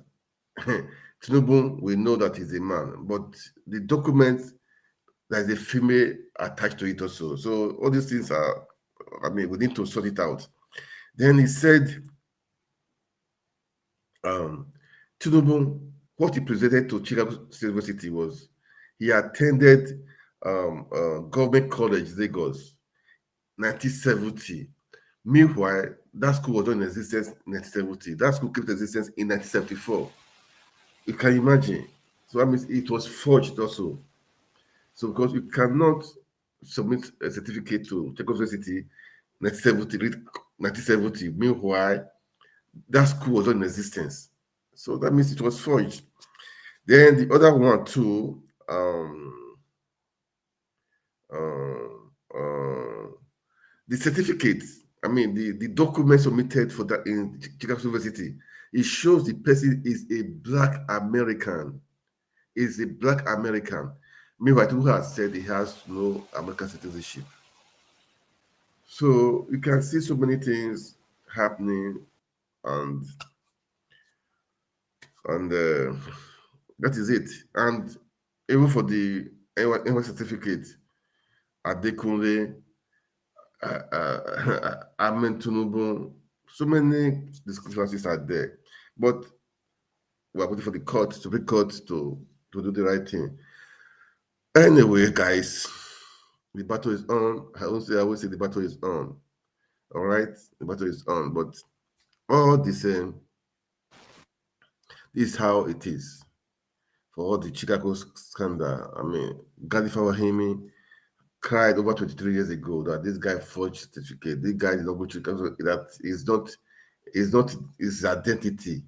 Tinubu will know that he's a man, but the document, there's a female attached to it also. So all these things are, I mean, we need to sort it out. Then he said, Tinubu, what he presented to Chicago State University was he attended Government College, Lagos, 1970. Meanwhile, that school was not in existence in 1970. That school came to existence in 1974. You can imagine. So that means it was forged also. So because you cannot submit a certificate to Chicago University 1970, meanwhile, that school was not in existence. So that means it was forged. Then the other one too, the certificate, I mean the document submitted for that in Chicago University, it shows the person is a Black American. Is a Black American. Meanwhile, who has said he has no American citizenship. So you can see so many things happening, and that is it. And even for the NY certificate, Adekunle, Amen Tinubu, so many discrepancies are there. But we're waiting for the court, Supreme Court, to do the right thing. Anyway, guys, the battle is on. I always say the battle is on. All right, the battle is on. But all the same, this is how it is for all the Chicago scandal. I mean, Gadi Fawahimi cried over 23 years ago that this guy forged certificate. This guy is not going to that is not his identity.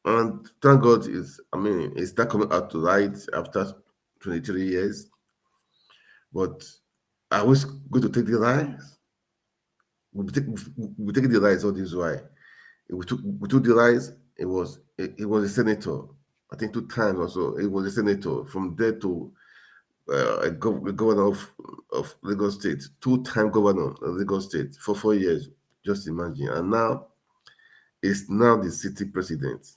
And thank God it's not coming out to light after 23 years. But I was going to take the lies. We take the lies all this why. We took the lies. It was a senator. I think 2 times or so. It was a senator from there to a governor of Lagos State, 2-time governor of Lagos State for 4 years. Just imagine. And now it's now the city president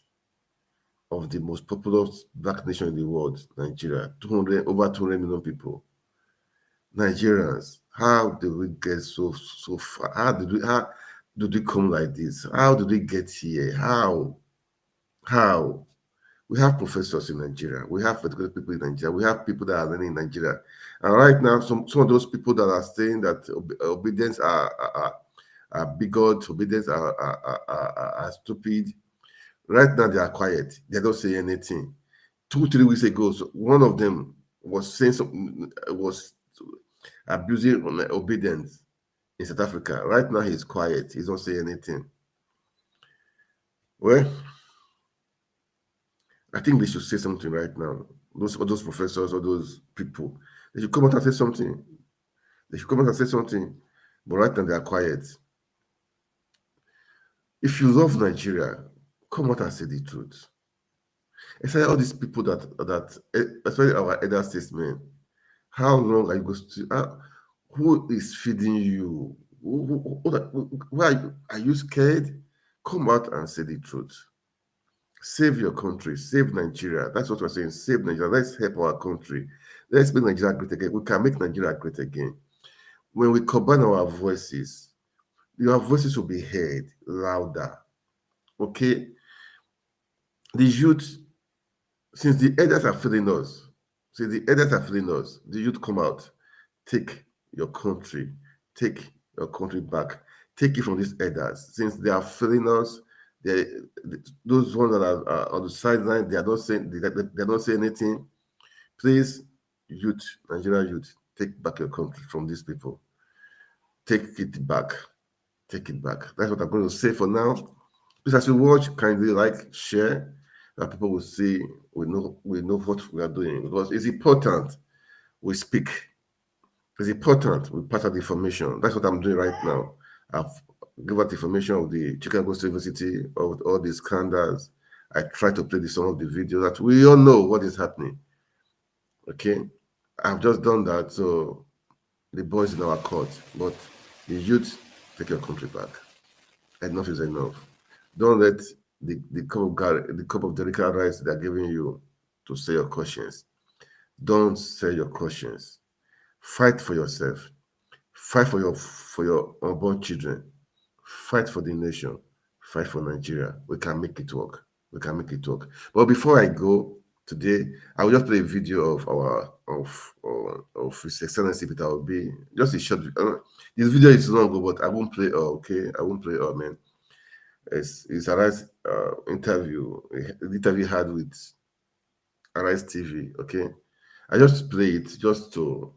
of the most populous Black nation in the world, Nigeria. Over 200 million people. Nigerians, how did we get so far? How did we come like this? How did we get here? How? We have professors in Nigeria. We have particular people in Nigeria. We have people that are learning in Nigeria. And right now, some of those people that are saying that obedience are bigots, obedience are stupid. Right now, they are quiet. They don't say anything. 2-3 weeks ago, one of them was saying something, was abusing obedience in South Africa. Right now, he's quiet. He's not saying anything. Well, I think they should say something right now. Those professors or those people, they should come out and say something. But right now, they are quiet. If you love Nigeria, come out and say the truth. Especially all these people especially our elder statesmen, how long are you going to? Who is feeding you? Why are you scared? Come out and say the truth. Save your country. Save Nigeria. That's what we're saying. Save Nigeria. Let's help our country. Let's make Nigeria great again. We can make Nigeria great again. When we combine our voices, your voices will be heard louder. Okay? The youth, since the elders are failing us, the youth come out. Take your country. Take your country back. Take it from these elders. Since they are failing us, They, those ones that are on the sideline, they are not saying they don't say anything. Please, youth, Nigerian youth, take back your country from these people. Take it back. Take it back. That's what I'm going to say for now. Please, as you watch, kindly like, share, that people will see, we know what we are doing, because it's important we speak. It's important we pass out the information. That's what I'm doing right now. I've given out information of the Chicago State University, of all these scandals. I try to play some of the videos that we all know what is happening. Okay? I've just done that, so the boys in our court. But the youth, take your country back. Enough is enough. Don't let the cup of delicate rice they're giving you to sell your conscience. Don't sell your conscience. Fight for yourself. Fight for your unborn children. Fight for the nation. Fight for Nigeria. We can make it work. We can make it work. But before I go today, I will just play a video of His Excellency Peter Obi. Just a short. This video is long, but I won't play all. Okay, I won't play all, man. It's Arise interview. The interview he had with Arise TV. Okay, I just play it just to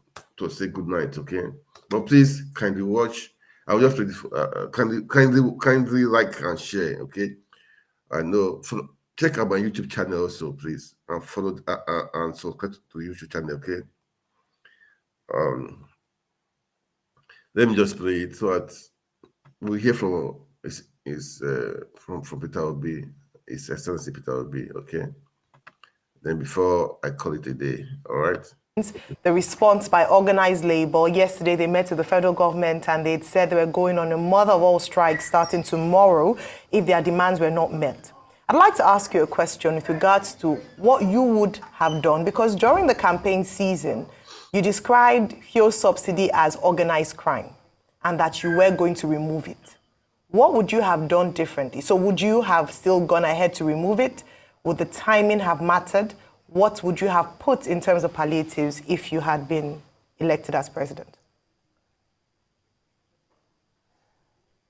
say good night. Okay, but please kindly watch. I will just play this. Kindly like and share. Okay, I know. Check out my YouTube channel also, please, and follow and subscribe to the YouTube channel. Okay. Let me just play it so that we hear from from Peter Obi, His Excellency Peter Obi. Okay. Then before I call it a day, all right. The response by organized labor. Yesterday, they met with the federal government and they said they were going on a mother of all strikes starting tomorrow if their demands were not met. I'd like to ask you a question with regards to what you would have done, because during the campaign season, you described fuel subsidy as organized crime and that you were going to remove it. What would you have done differently? So would you have still gone ahead to remove it? Would the timing have mattered? What would you have put in terms of palliatives if you had been elected as president?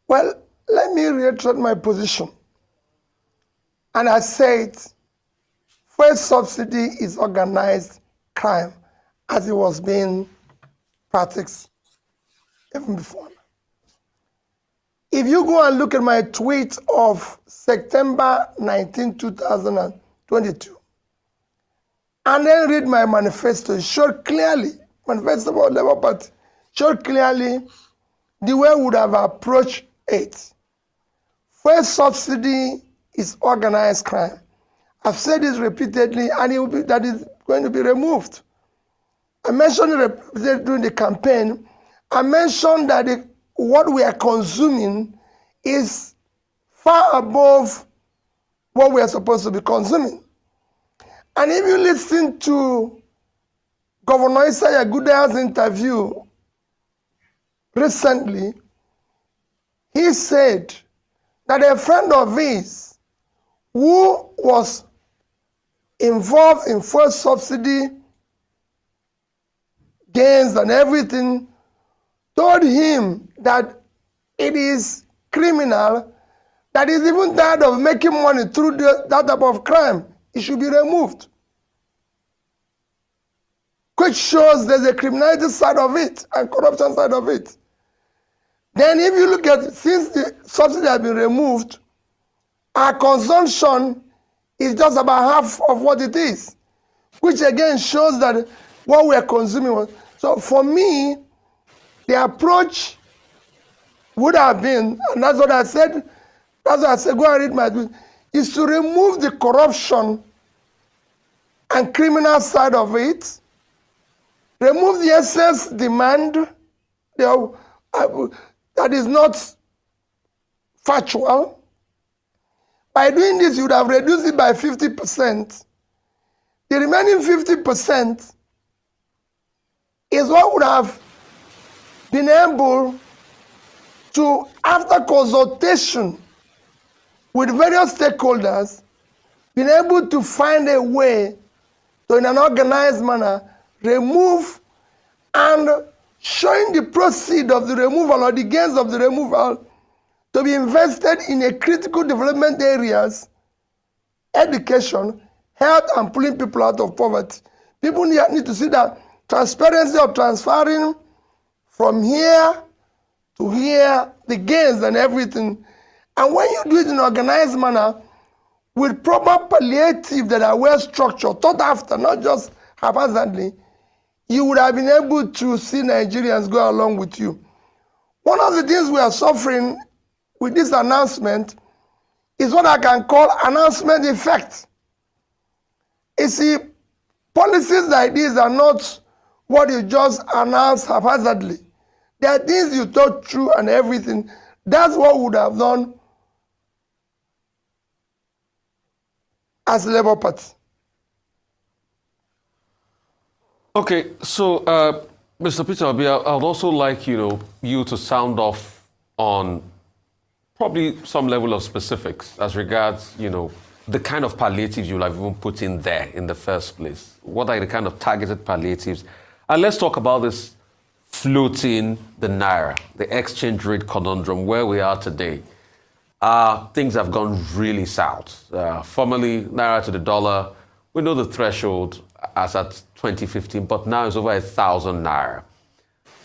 Well, let me reiterate my position. And I said, fuel subsidy is organized crime as it was being practiced even before. If you go and look at my tweet of September 19, 2022, and then read my manifesto, it showed clearly, manifesto about Labour Party, showed clearly the way we would have approached it. Fuel subsidy is organized crime. I've said this repeatedly, and that is going to be removed. I mentioned it during the campaign. I mentioned that what we are consuming is far above what we are supposed to be consuming. And if you listen to Governor Isaiah Gudaya's interview recently, he said that a friend of his who was involved in fuel subsidy gains and everything told him that it is criminal, that he's even tired of making money through that type of crime. It should be removed. Which shows there's a criminality side of it and corruption side of it. Then if you look at, since the subsidy has been removed, our consumption is just about half of what it is, which again shows that what we are consuming was. So for me, the approach would have been, and that's what I said, go and read my tweet, is to remove the corruption and criminal side of it, remove the excess demand that is not factual. By doing this, you would have reduced it by 50%. The remaining 50% is what would have been able to, after consultation with various stakeholders, been able to find a way to, in an organized manner, remove and showing the proceeds of the removal or the gains of the removal to be invested in a critical development areas, education, health, and pulling people out of poverty. People need to see that transparency of transferring from here to here, the gains and everything. And when you do it in an organized manner, with proper palliative that are well structured, thought after, not just haphazardly, you would have been able to see Nigerians go along with you. One of the things we are suffering with this announcement is what I can call announcement effect. You see, policies like these are not what you just announce haphazardly. There are things you thought through and everything. That's what we would have done as Labour Party. Okay, so Mr. Peter Obi, I would also like you to sound off on probably some level of specifics as regards the kind of palliatives you'll have even put in there in the first place. What are the kind of targeted palliatives? And let's talk about this floating the naira, the exchange rate conundrum, where we are today. Things have gone really south. Formerly, naira to the dollar, we know the threshold as at 2015, but now it's over 1,000 naira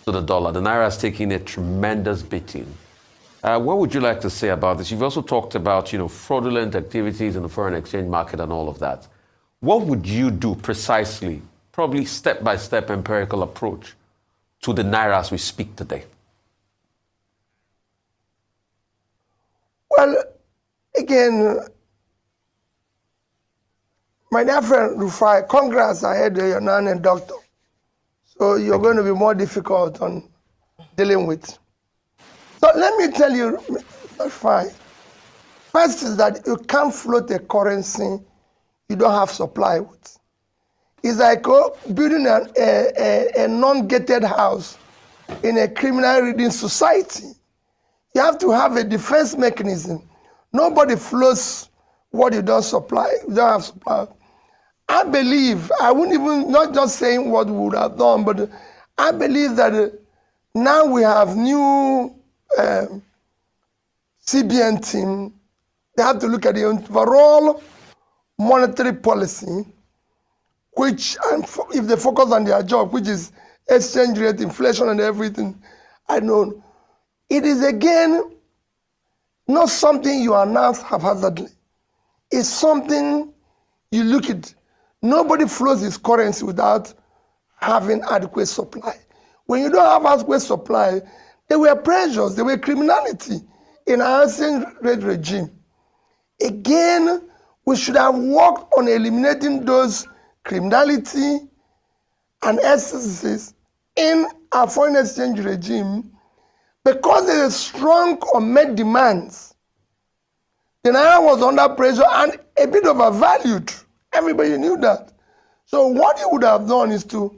to the dollar. The naira is taking a tremendous beating. What would you like to say about this? You've also talked about, fraudulent activities in the foreign exchange market and all of that. What would you do precisely, probably step-by-step empirical approach to the naira as we speak today? Well, again, my dear friend Rufai, congrats, I heard you're now a doctor. So you're going to be more difficult on dealing with. So let me tell you, Rufai, first is that you can't float a currency you don't have supply with. It's like building a non-gated house in a criminal-ridden society. You have to have a defense mechanism. Nobody floats what you don't supply, you don't have supply. I believe, I wouldn't even, not just saying what we would have done, but I believe that now we have new CBN team. They have to look at the overall monetary policy, which, if they focus on their job, which is exchange rate, inflation, and everything, I know, it is again not something you announce haphazardly. It's something you look at. Nobody flows his currency without having adequate supply. When you don't have adequate supply, there were pressures, there were criminality in our exchange rate regime. Again, we should have worked on eliminating those criminality and excesses in our foreign exchange regime because there is strong unmet demands. The naira was under pressure and a bit overvalued. Everybody knew that. So what you would have done is to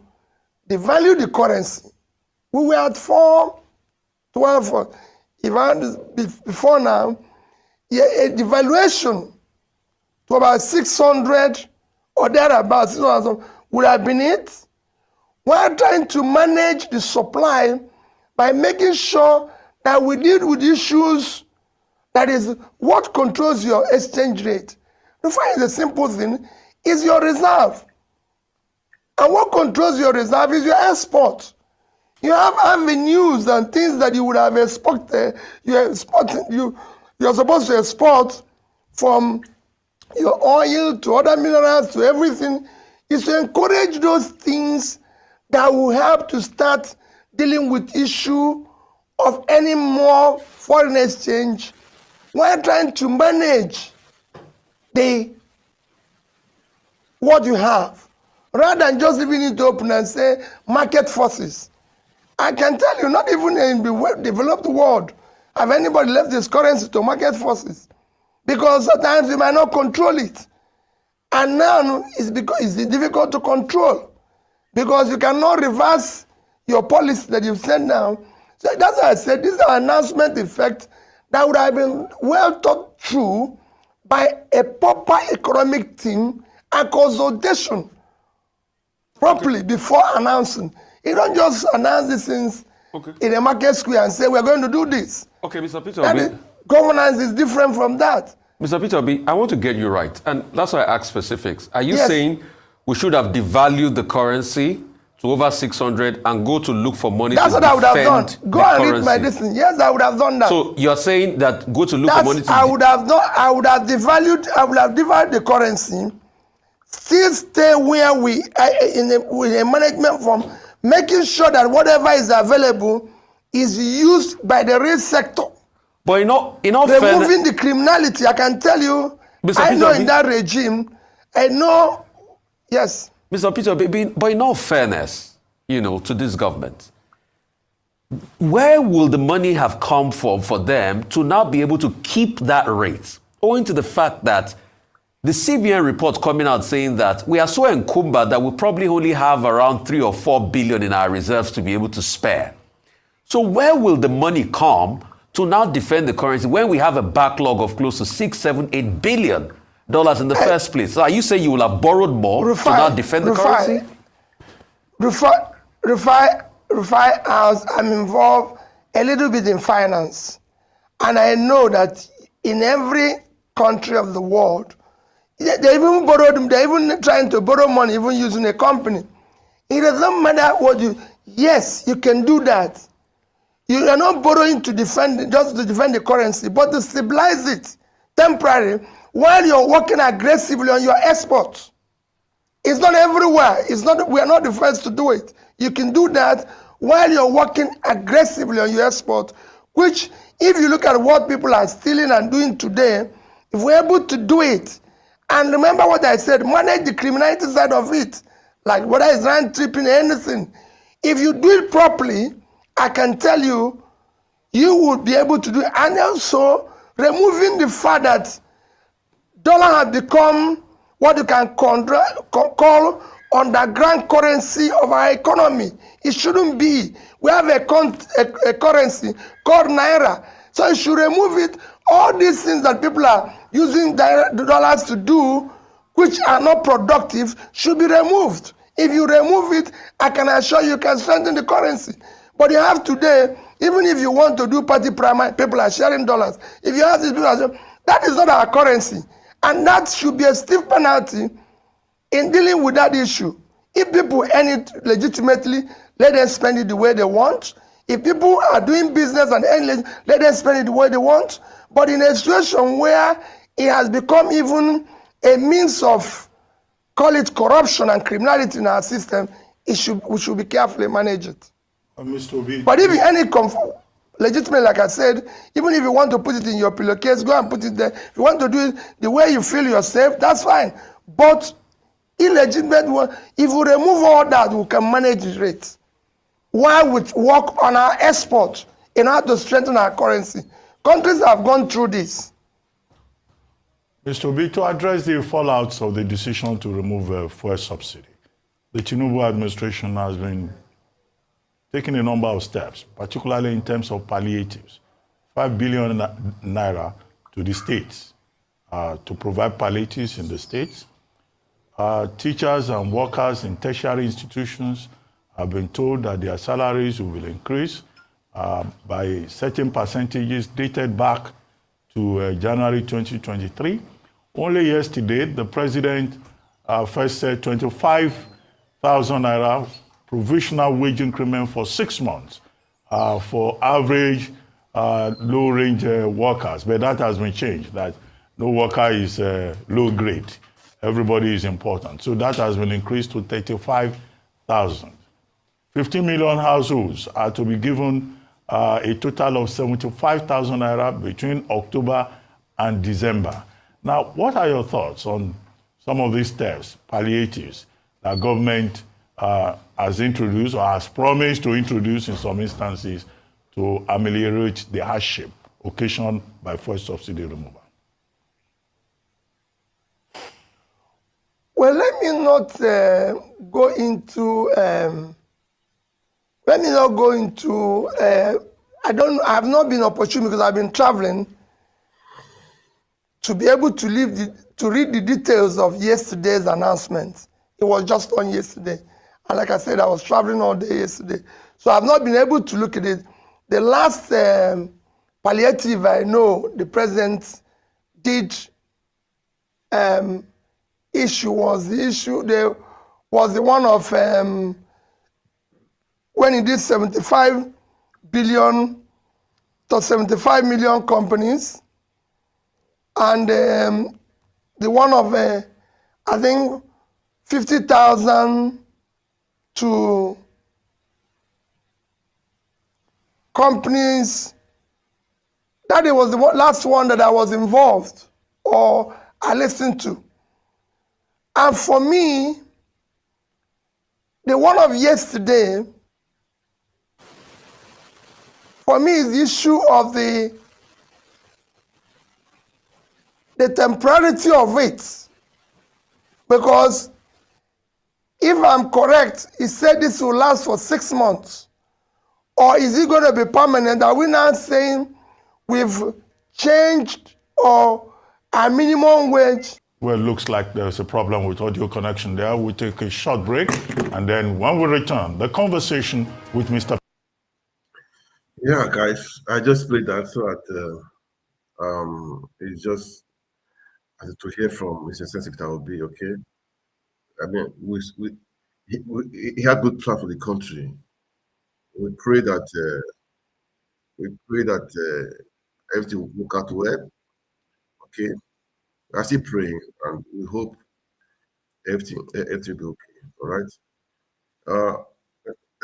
devalue the currency. We were at 4.12, before now, a devaluation to about 600 or thereabouts would have been it. We're trying to manage the supply by making sure that we deal with issues that is what controls your exchange rate. The fact is a simple thing, is your reserve. And what controls your reserve is your export. You have avenues and things that you would have exported. You're supposed to export from your oil to other minerals to everything. Is to encourage those things that will help to start dealing with issue of any more foreign exchange. We're trying to manage what you have, rather than just leaving it open and say market forces. I can tell you, not even in the developed world have anybody left this currency to market forces, because sometimes you might not control it. And now it's difficult to control because you cannot reverse your policy that you've sent now. So that's why I said this is an announcement effect that would have been well thought through by a proper economic team and consultation properly before announcing. You don't just announce these things in a market square and say we're going to do this. Okay, Mr. Peter Obi, governance is different from that. Mr. Peter Obi, I want to get you right, and that's why I asked specifics. Are you Yes. saying we should have devalued the currency to over 600 and go to look for money That's to what I would have done. defend Go the and read my currency? destiny. Yes, I would have done that. So you're saying that go to look for money to... I would have devalued the currency, still stay where we are with a management form, making sure that whatever is available is used by the real sector. But in all removing the criminality, I can tell you, Mr. I Peter know Obi, in that regime, I know, yes. Mr. Peter Obi, but in all fairness, to this government, where will the money have come from for them to now be able to keep that rate, owing to the fact that the CBN report coming out saying that we are so encumbered that we probably only have around 3 or 4 billion in our reserves to be able to spare. So where will the money come to now defend the currency when we have a backlog of close to $6, $7, $8 billion in the first place? So are you saying you will have borrowed more to now defend the currency? I'm involved a little bit in finance. And I know that in every country of the world, they're even trying to borrow money, even using a company. It doesn't matter what yes, you can do that. You are not borrowing to defend, just to defend the currency, but to stabilize it temporarily while you're working aggressively on your exports. It's not everywhere. We are not the first to do it. You can do that while you're working aggressively on your export, which if you look at what people are stealing and doing today, if we're able to do it, and remember what I said, manage the criminality side of it, like whether it's land tripping, anything. If you do it properly, I can tell you, you would be able to do it. And also, removing the fact that dollar has become what you can call underground currency of our economy. It shouldn't be. We have a currency called Naira. So you should remove it. All these things that people are using the dollars to do, which are not productive, should be removed. If you remove it, I can assure you can strengthen the currency. But you have today, even if you want to do party primary, people are sharing dollars. If you have these people, that is not our currency. And that should be a stiff penalty in dealing with that issue. If people earn it legitimately, let them spend it the way they want. If people are doing business and earn it, let them spend it the way they want. But in a situation where it has become even a means of, call it corruption and criminality in our system, we should be carefully manage it. Mr. Obi, but if any legitimate, like I said, even if you want to put it in your pillowcase, go and put it there. If you want to do it the way you feel you're safe, that's fine. But illegitimate one, if we remove all that, we can manage the rate. While we work on our export in order to strengthen our currency. Countries have gone through this. Mr. Obi, to address the fallouts of the decision to remove fuel subsidy, the Tinubu administration has been taking a number of steps, particularly in terms of palliatives. 5 billion naira to the states to provide palliatives in the states. Teachers and workers in tertiary institutions have been told that their salaries will increase by certain percentages dated back to January 2023. Only yesterday, the president first said 25,000 naira provisional wage increment for 6 months for average low-range workers. But that has been changed, that no worker is low grade. Everybody is important. So that has been increased to 35,000. 15 million households are to be given a total of 75,000 naira between October and December. Now, what are your thoughts on some of these steps, palliatives, that government has introduced or has promised to introduce in some instances to ameliorate the hardship occasioned by fuel subsidy removal? Well, let me not go into. I have not been opportune because I've been traveling to be able to read the details of yesterday's announcement. It was just on yesterday. And like I said, I was traveling all day yesterday. So I've not been able to look at it. The last palliative I know the president did issue was the one of when he did 75 billion to 75 million companies, and the one of I think 50,000 to companies. That it was the last one that I was involved or I listened to. And for me, the one of yesterday, for me, is the issue of the temporality of it. Because if I'm correct, he said this will last for 6 months. Or is it going to be permanent? Are we now saying we've changed or a minimum wage? Well, it looks like there's a problem with audio connection there. We'll take a short break, and then when we return, the conversation with Mr. Yeah, guys, I just played that so that it's just to hear from Mr. Sensitive will be okay. I mean, he had good plan for the country. We pray that everything will work out well. Okay, we're still praying, and we hope everything will be okay. All right.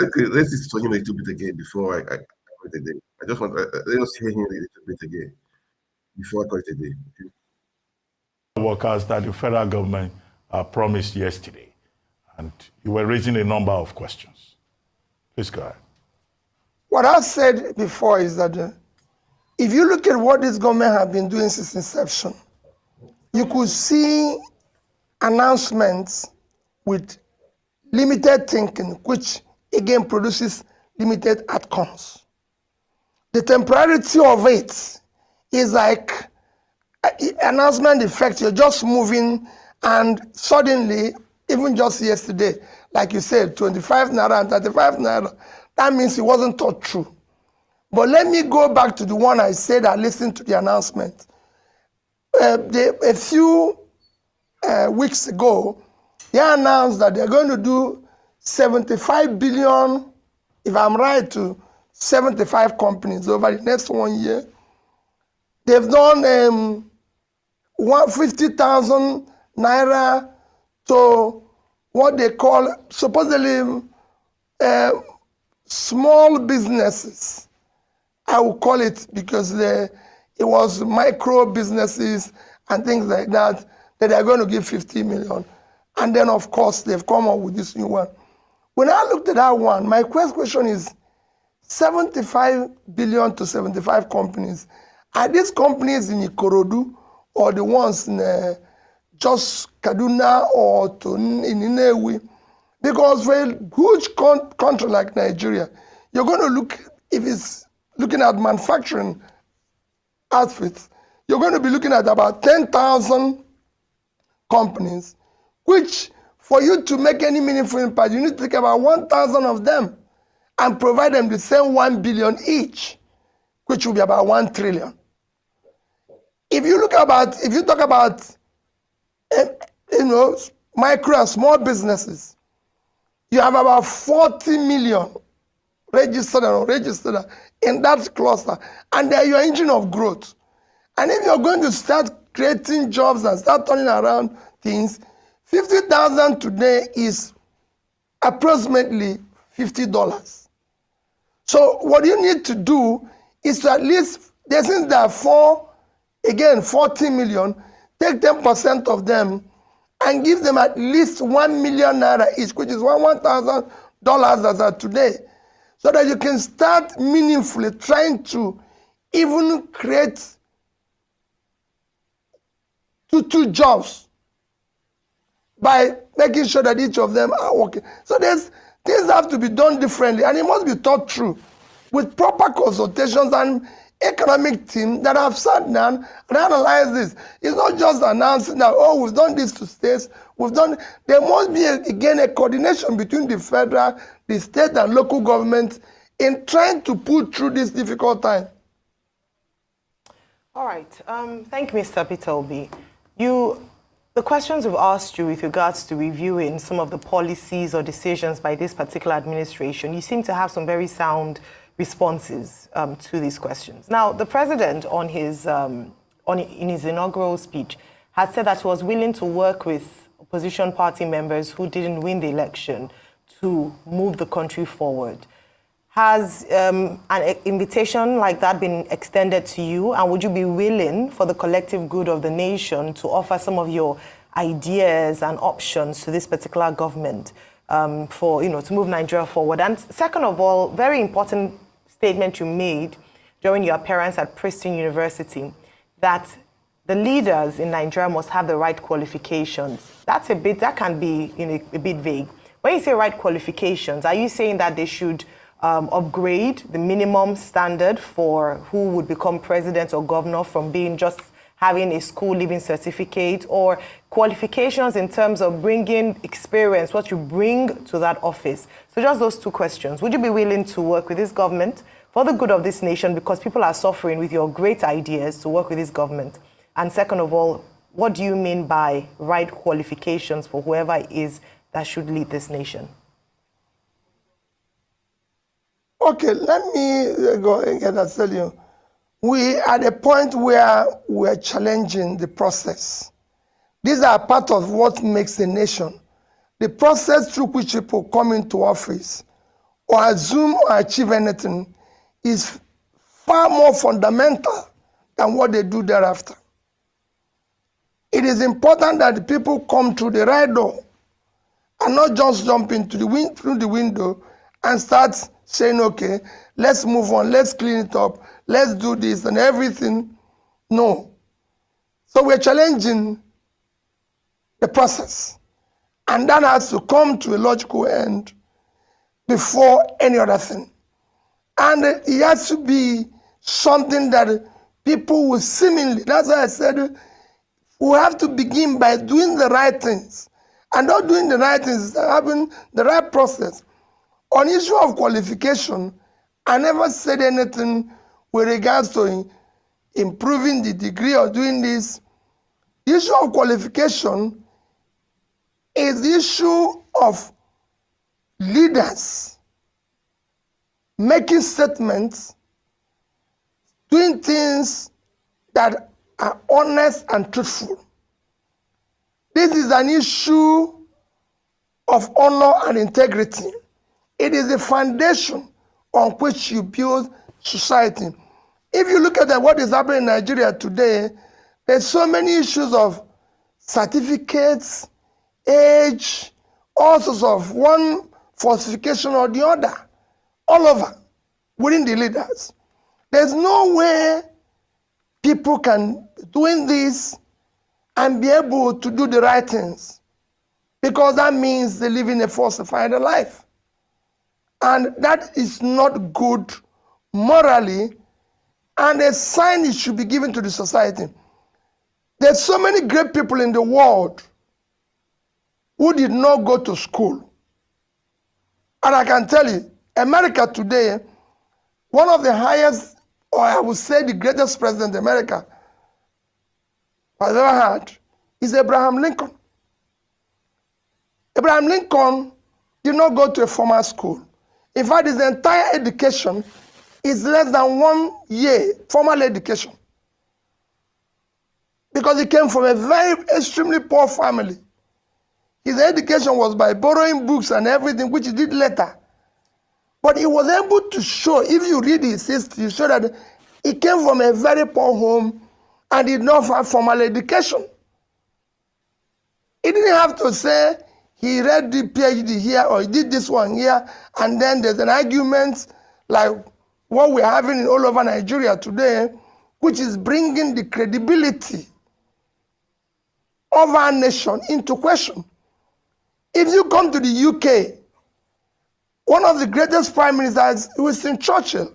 Okay, let's listen to him a little bit again before I call it a day. I just want let us hear him a little bit again before I call it a day. Okay? Workers that the federal government promised yesterday, and you were raising a number of questions. Please go ahead. What I said before is that if you look at what this government has been doing since inception, you could see announcements with limited thinking, which again produces limited outcomes. The temporality of it is like announcement effect. You're just moving, and suddenly, even just yesterday, like you said, 25 naira and 35 naira, that means it wasn't thought through. But let me go back to the one I said I listened to the announcement. A few weeks ago, they announced that they're going to do 75 billion, if I'm right, to 75 companies over the next 1 year. They've done 150,000 naira to what they call supposedly small businesses. I will call it because it was micro businesses and things like that they are going to give 50 million. And then, of course, they've come up with this new one. When I looked at that one, my question is 75 billion to 75 companies. Are these companies in Ikorodu or the ones in just Kaduna or in Inewi? Because for a huge country like Nigeria, you're going to look, if it's looking at manufacturing outfits, you're going to be looking at about 10,000 companies, which for you to make any meaningful impact, you need to take about 1,000 of them and provide them the same 1 billion each, which will be about 1 trillion. If you talk about micro and small businesses, you have about 40 million registered and unregistered in that cluster, and they are your engine of growth. And if you're going to start creating jobs and start turning around things, 50,000 today is approximately $50. So what you need to do is to at least, since there are 40 million, take 10% of them and give them at least 1 million naira each, which is $1,000 as of today, so that you can start meaningfully trying to even create two jobs by making sure that each of them are working. So things have to be done differently, and it must be thought through with proper consultations and economic team that have sat down and analyzed this. It's not just announcing that, oh, we've done this to states, there must be, again, a coordination between the federal, the state and local governments in trying to pull through this difficult time. All right. Thank you, Mr. Peter Obi. The questions we've asked you with regards to reviewing some of the policies or decisions by this particular administration, you seem to have some very sound responses to these questions. Now, the president in his inaugural speech had said that he was willing to work with opposition party members who didn't win the election to move the country forward. Has an invitation like that been extended to you, and would you be willing, for the collective good of the nation, to offer some of your ideas and options to this particular government to move Nigeria forward? And second of all, very important statement you made during your appearance at Princeton University, that the leaders in Nigeria must have the right qualifications. That can be a bit vague. When you say right qualifications, are you saying that they should upgrade the minimum standard for who would become president or governor from being just having a school leaving certificate, or qualifications in terms of bringing experience, what you bring to that office? So just those two questions. Would you be willing to work with this government for the good of this nation, because people are suffering, with your great ideas to work with this government? And second of all, what do you mean by right qualifications for whoever it is that should lead this nation? Okay, let me go again and tell you. We are at a point where we're challenging the process. These are part of what makes a nation. The process through which people come into office or assume or achieve anything is far more fundamental than what they do thereafter. It is important that the people come through the right door and not just jump into through the window and start saying, okay, let's move on, let's clean it up, let's do this and everything. No. So we're challenging the process. And that has to come to a logical end before any other thing. And it has to be something that people will seemingly, that's why I said, we have to begin by doing the right things. And not doing the right things is having the right process. On issue of qualification, I never said anything with regards to improving the degree or doing this. The issue of qualification is the issue of leaders making statements, doing things that are honest and truthful. This is an issue of honor and integrity. It is the foundation on which you build society. If you look at what is happening in Nigeria today, there's so many issues of certificates, age, all sorts of one falsification or the other, all over, within the leaders. There's no way people can doing this and be able to do the right things, because that means they live in a falsified life. And that is not good morally, and a sign it should be given to the society. There's so many great people in the world who did not go to school. And I can tell you, America today, one of the highest, or I would say the greatest president America has ever had, is Abraham Lincoln. Abraham Lincoln did not go to a formal school. In fact, his entire education is less than 1 year formal education, because he came from a very extremely poor family. His education was by borrowing books and everything, which he did later. But he was able to show, if you read his history, you show that he came from a very poor home and did not have formal education. He didn't have to say he read the PhD here or he did this one here, and then there's an argument like what we're having all over Nigeria today, which is bringing the credibility of our nation into question. If you come to the UK, one of the greatest prime ministers, Winston Churchill.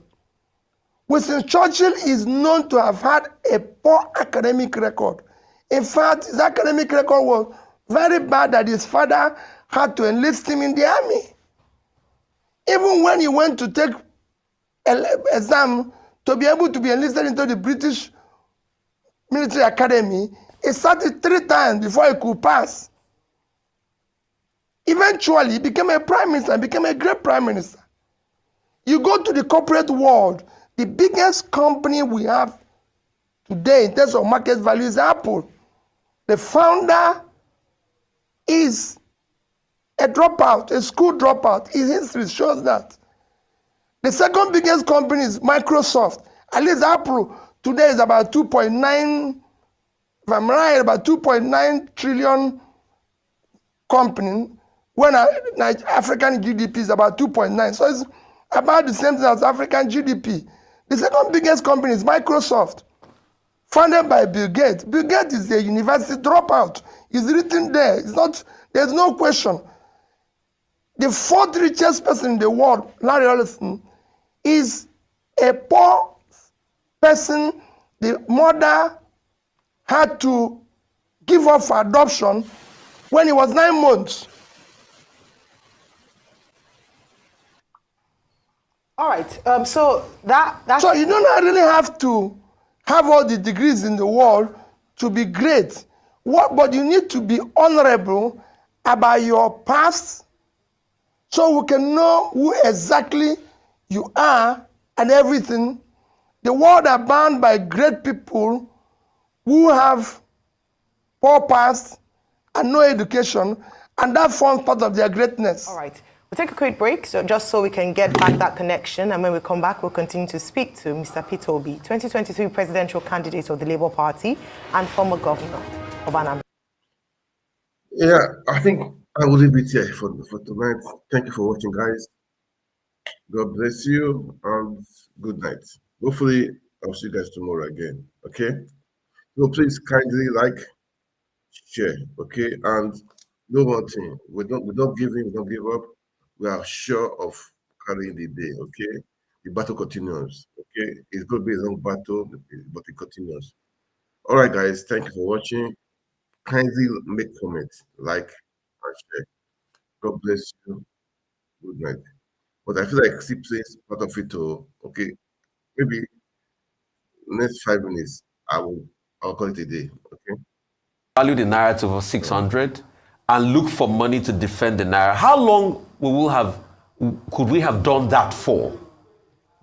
Winston Churchill is known to have had a poor academic record. In fact, his academic record was very bad that his father had to enlist him in the army. Even when he went to take an exam to be able to be enlisted into the British military academy, he sat it 3 times before he could pass. Eventually, he became a prime minister, became a great prime minister. You go to the corporate world, the biggest company we have today in terms of market value is Apple. The founder is a dropout, a school dropout. His history shows that. The second biggest company is Microsoft. At least Apple today is about 2.9, if I'm right, about 2.9 trillion company, when African GDP is about 2.9. So it's about the same thing as African GDP. The second biggest company is Microsoft, founded by Bill Gates. Bill Gates is a university dropout. It's written there. It's not, there's no question. The fourth richest person in the world, Larry Ellison, is a poor person. The mother had to give up for adoption when he was 9 months. All right. So that's so you don't really have to have all the degrees in the world to be great. But you need to be honorable about your past, so we can know who exactly you are and everything. The world are bound by great people who have poor past and no education, and that forms part of their greatness. all right. We'll take a quick break, so just so we can get back that connection, and when we come back, we'll continue to speak to Mr. Peter Obi, 2023 presidential candidate of the Labour Party and former governor of Anambra. Yeah, I think I will leave it here for tonight. Thank you for watching, guys. God bless you and good night. Hopefully, I'll see you guys tomorrow again. Okay? So please kindly like, share, okay? And no one thing, we don't give in, we don't give up. We are sure of carrying the day, okay? The battle continues, okay? It's going to be a long battle, but it continues. All right, guys, thank you for watching. Kindly make comments, like, and share. God bless you. Good night. But I feel like sleep is part of it too. Okay, maybe next 5 minutes I'll call it a day. Okay. Value the naira to over 600 and look for money to defend the naira. How long could we have done that for?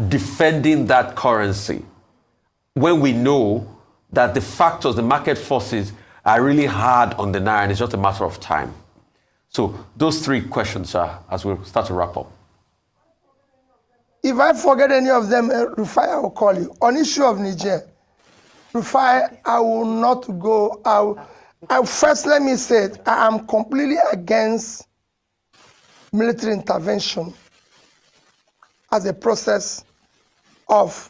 Defending that currency when we know that the factors, the market forces are really hard on the naira and it's just a matter of time. So those 3 questions are as we start to wrap up. If I forget any of them, Rufai, I will call you. On issue of Niger, Rufai, I will not go. First, let me say it, I am completely against military intervention as a process of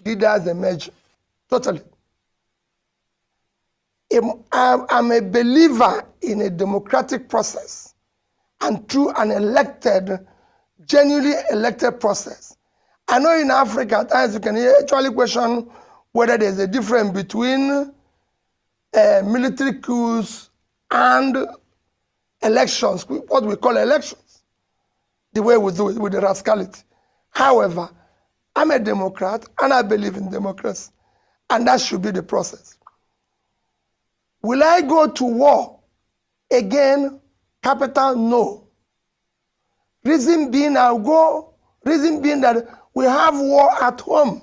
leaders emerging. Totally. I'm a believer in a democratic process and through an genuinely elected process. I know in Africa, at times you can actually question whether there's a difference between military coups and elections, what we call elections, the way we do it with the rascality. However, I'm a Democrat and I believe in democracy, and that should be the process. Will I go to war? Again, capital no. Reason being, I'll go. Reason being that we have war at home.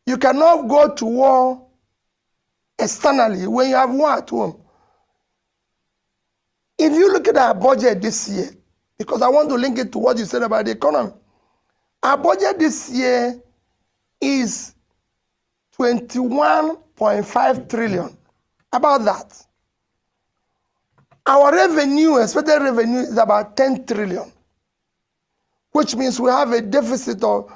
You cannot go to war externally when you have war at home. If you look at our budget this year, because I want to link it to what you said about the economy, our budget this year is 21.5 trillion. About that. Our revenue, expected revenue, is about 10 trillion, which means we have a deficit of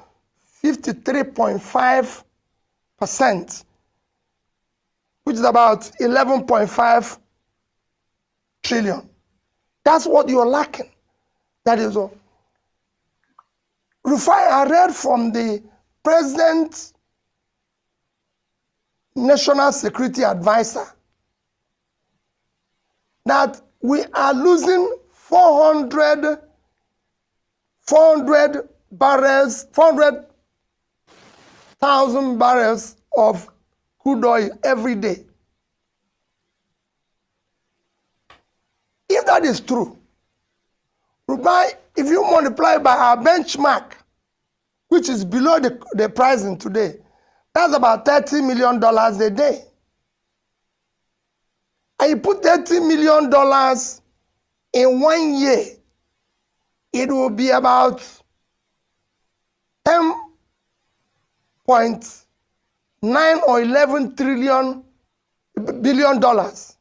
53.5%, which is about 11.5 trillion. That's what you're lacking. That is all. Rufai, I read from the President's National Security Advisor that we are losing 400,000 barrels of crude oil every day. If that is true, if you multiply by our benchmark, which is below the pricing today, that's about $30 million a day. And you put $30 million in 1 year, it will be about $10.9 or $11 billion. $11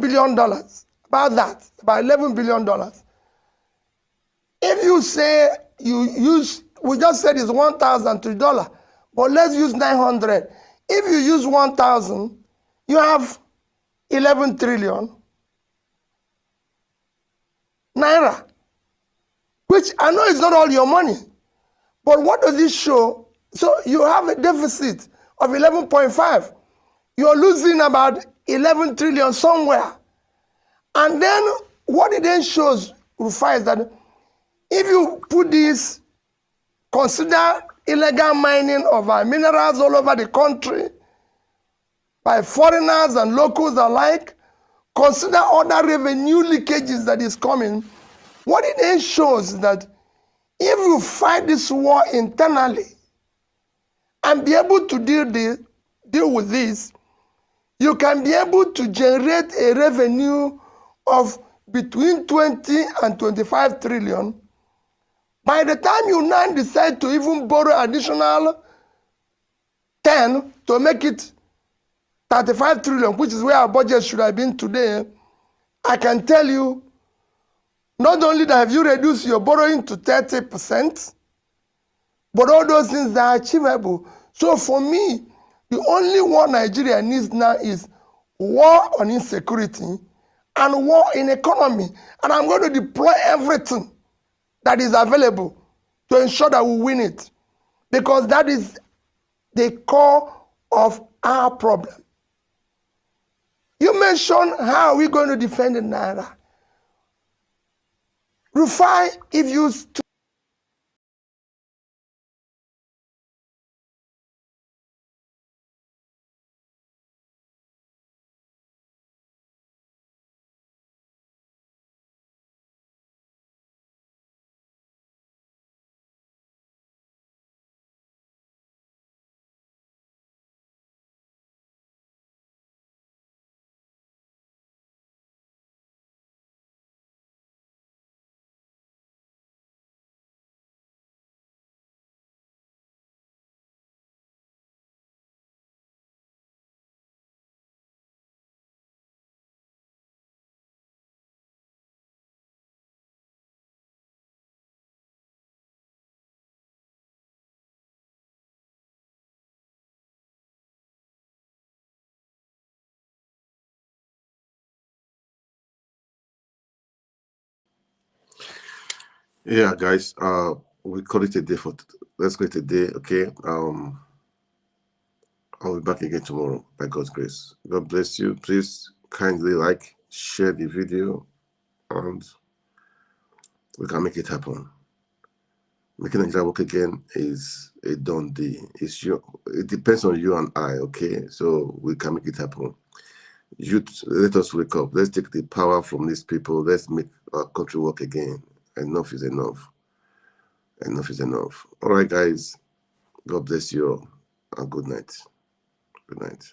billion. About that. About $11 billion. If you say you use, we just said it's $1,003, but let's use 900. If you use 1,000, you have 11 trillion naira, which I know is not all your money, but what does it show? So you have a deficit of 11.5. You're losing about 11 trillion somewhere. And then what it then shows, Rufai, is that if you put this, consider illegal mining of our minerals all over the country by foreigners and locals alike, consider other revenue leakages that is coming, what it then shows is that if you fight this war internally and be able to deal with this, you can be able to generate a revenue of between 20 and 25 trillion. By the time you now decide to even borrow additional 10 to make it 35 trillion, which is where our budget should have been today, I can tell you, not only that have you reduced your borrowing to 30%, but all those things that are achievable. So for me, the only war Nigeria needs now is war on insecurity and war in economy. And I'm going to deploy everything that is available to ensure that we win it. Because that is the core of our problem. You mentioned how are we going to defend the Naira. Rufai, if you Yeah, guys, we call it a day let's call it a day, okay? I'll be back again tomorrow by God's grace. God bless you. Please kindly like, share the video, and we can make it happen. Making Nigeria work again is a done deal. It depends on you and I, okay? So we can make it happen. Youth, let us wake up. Let's take the power from these people. Let's make our country work again. Enough is enough. Enough is enough. All right, guys. God bless you all. And good night. Good night.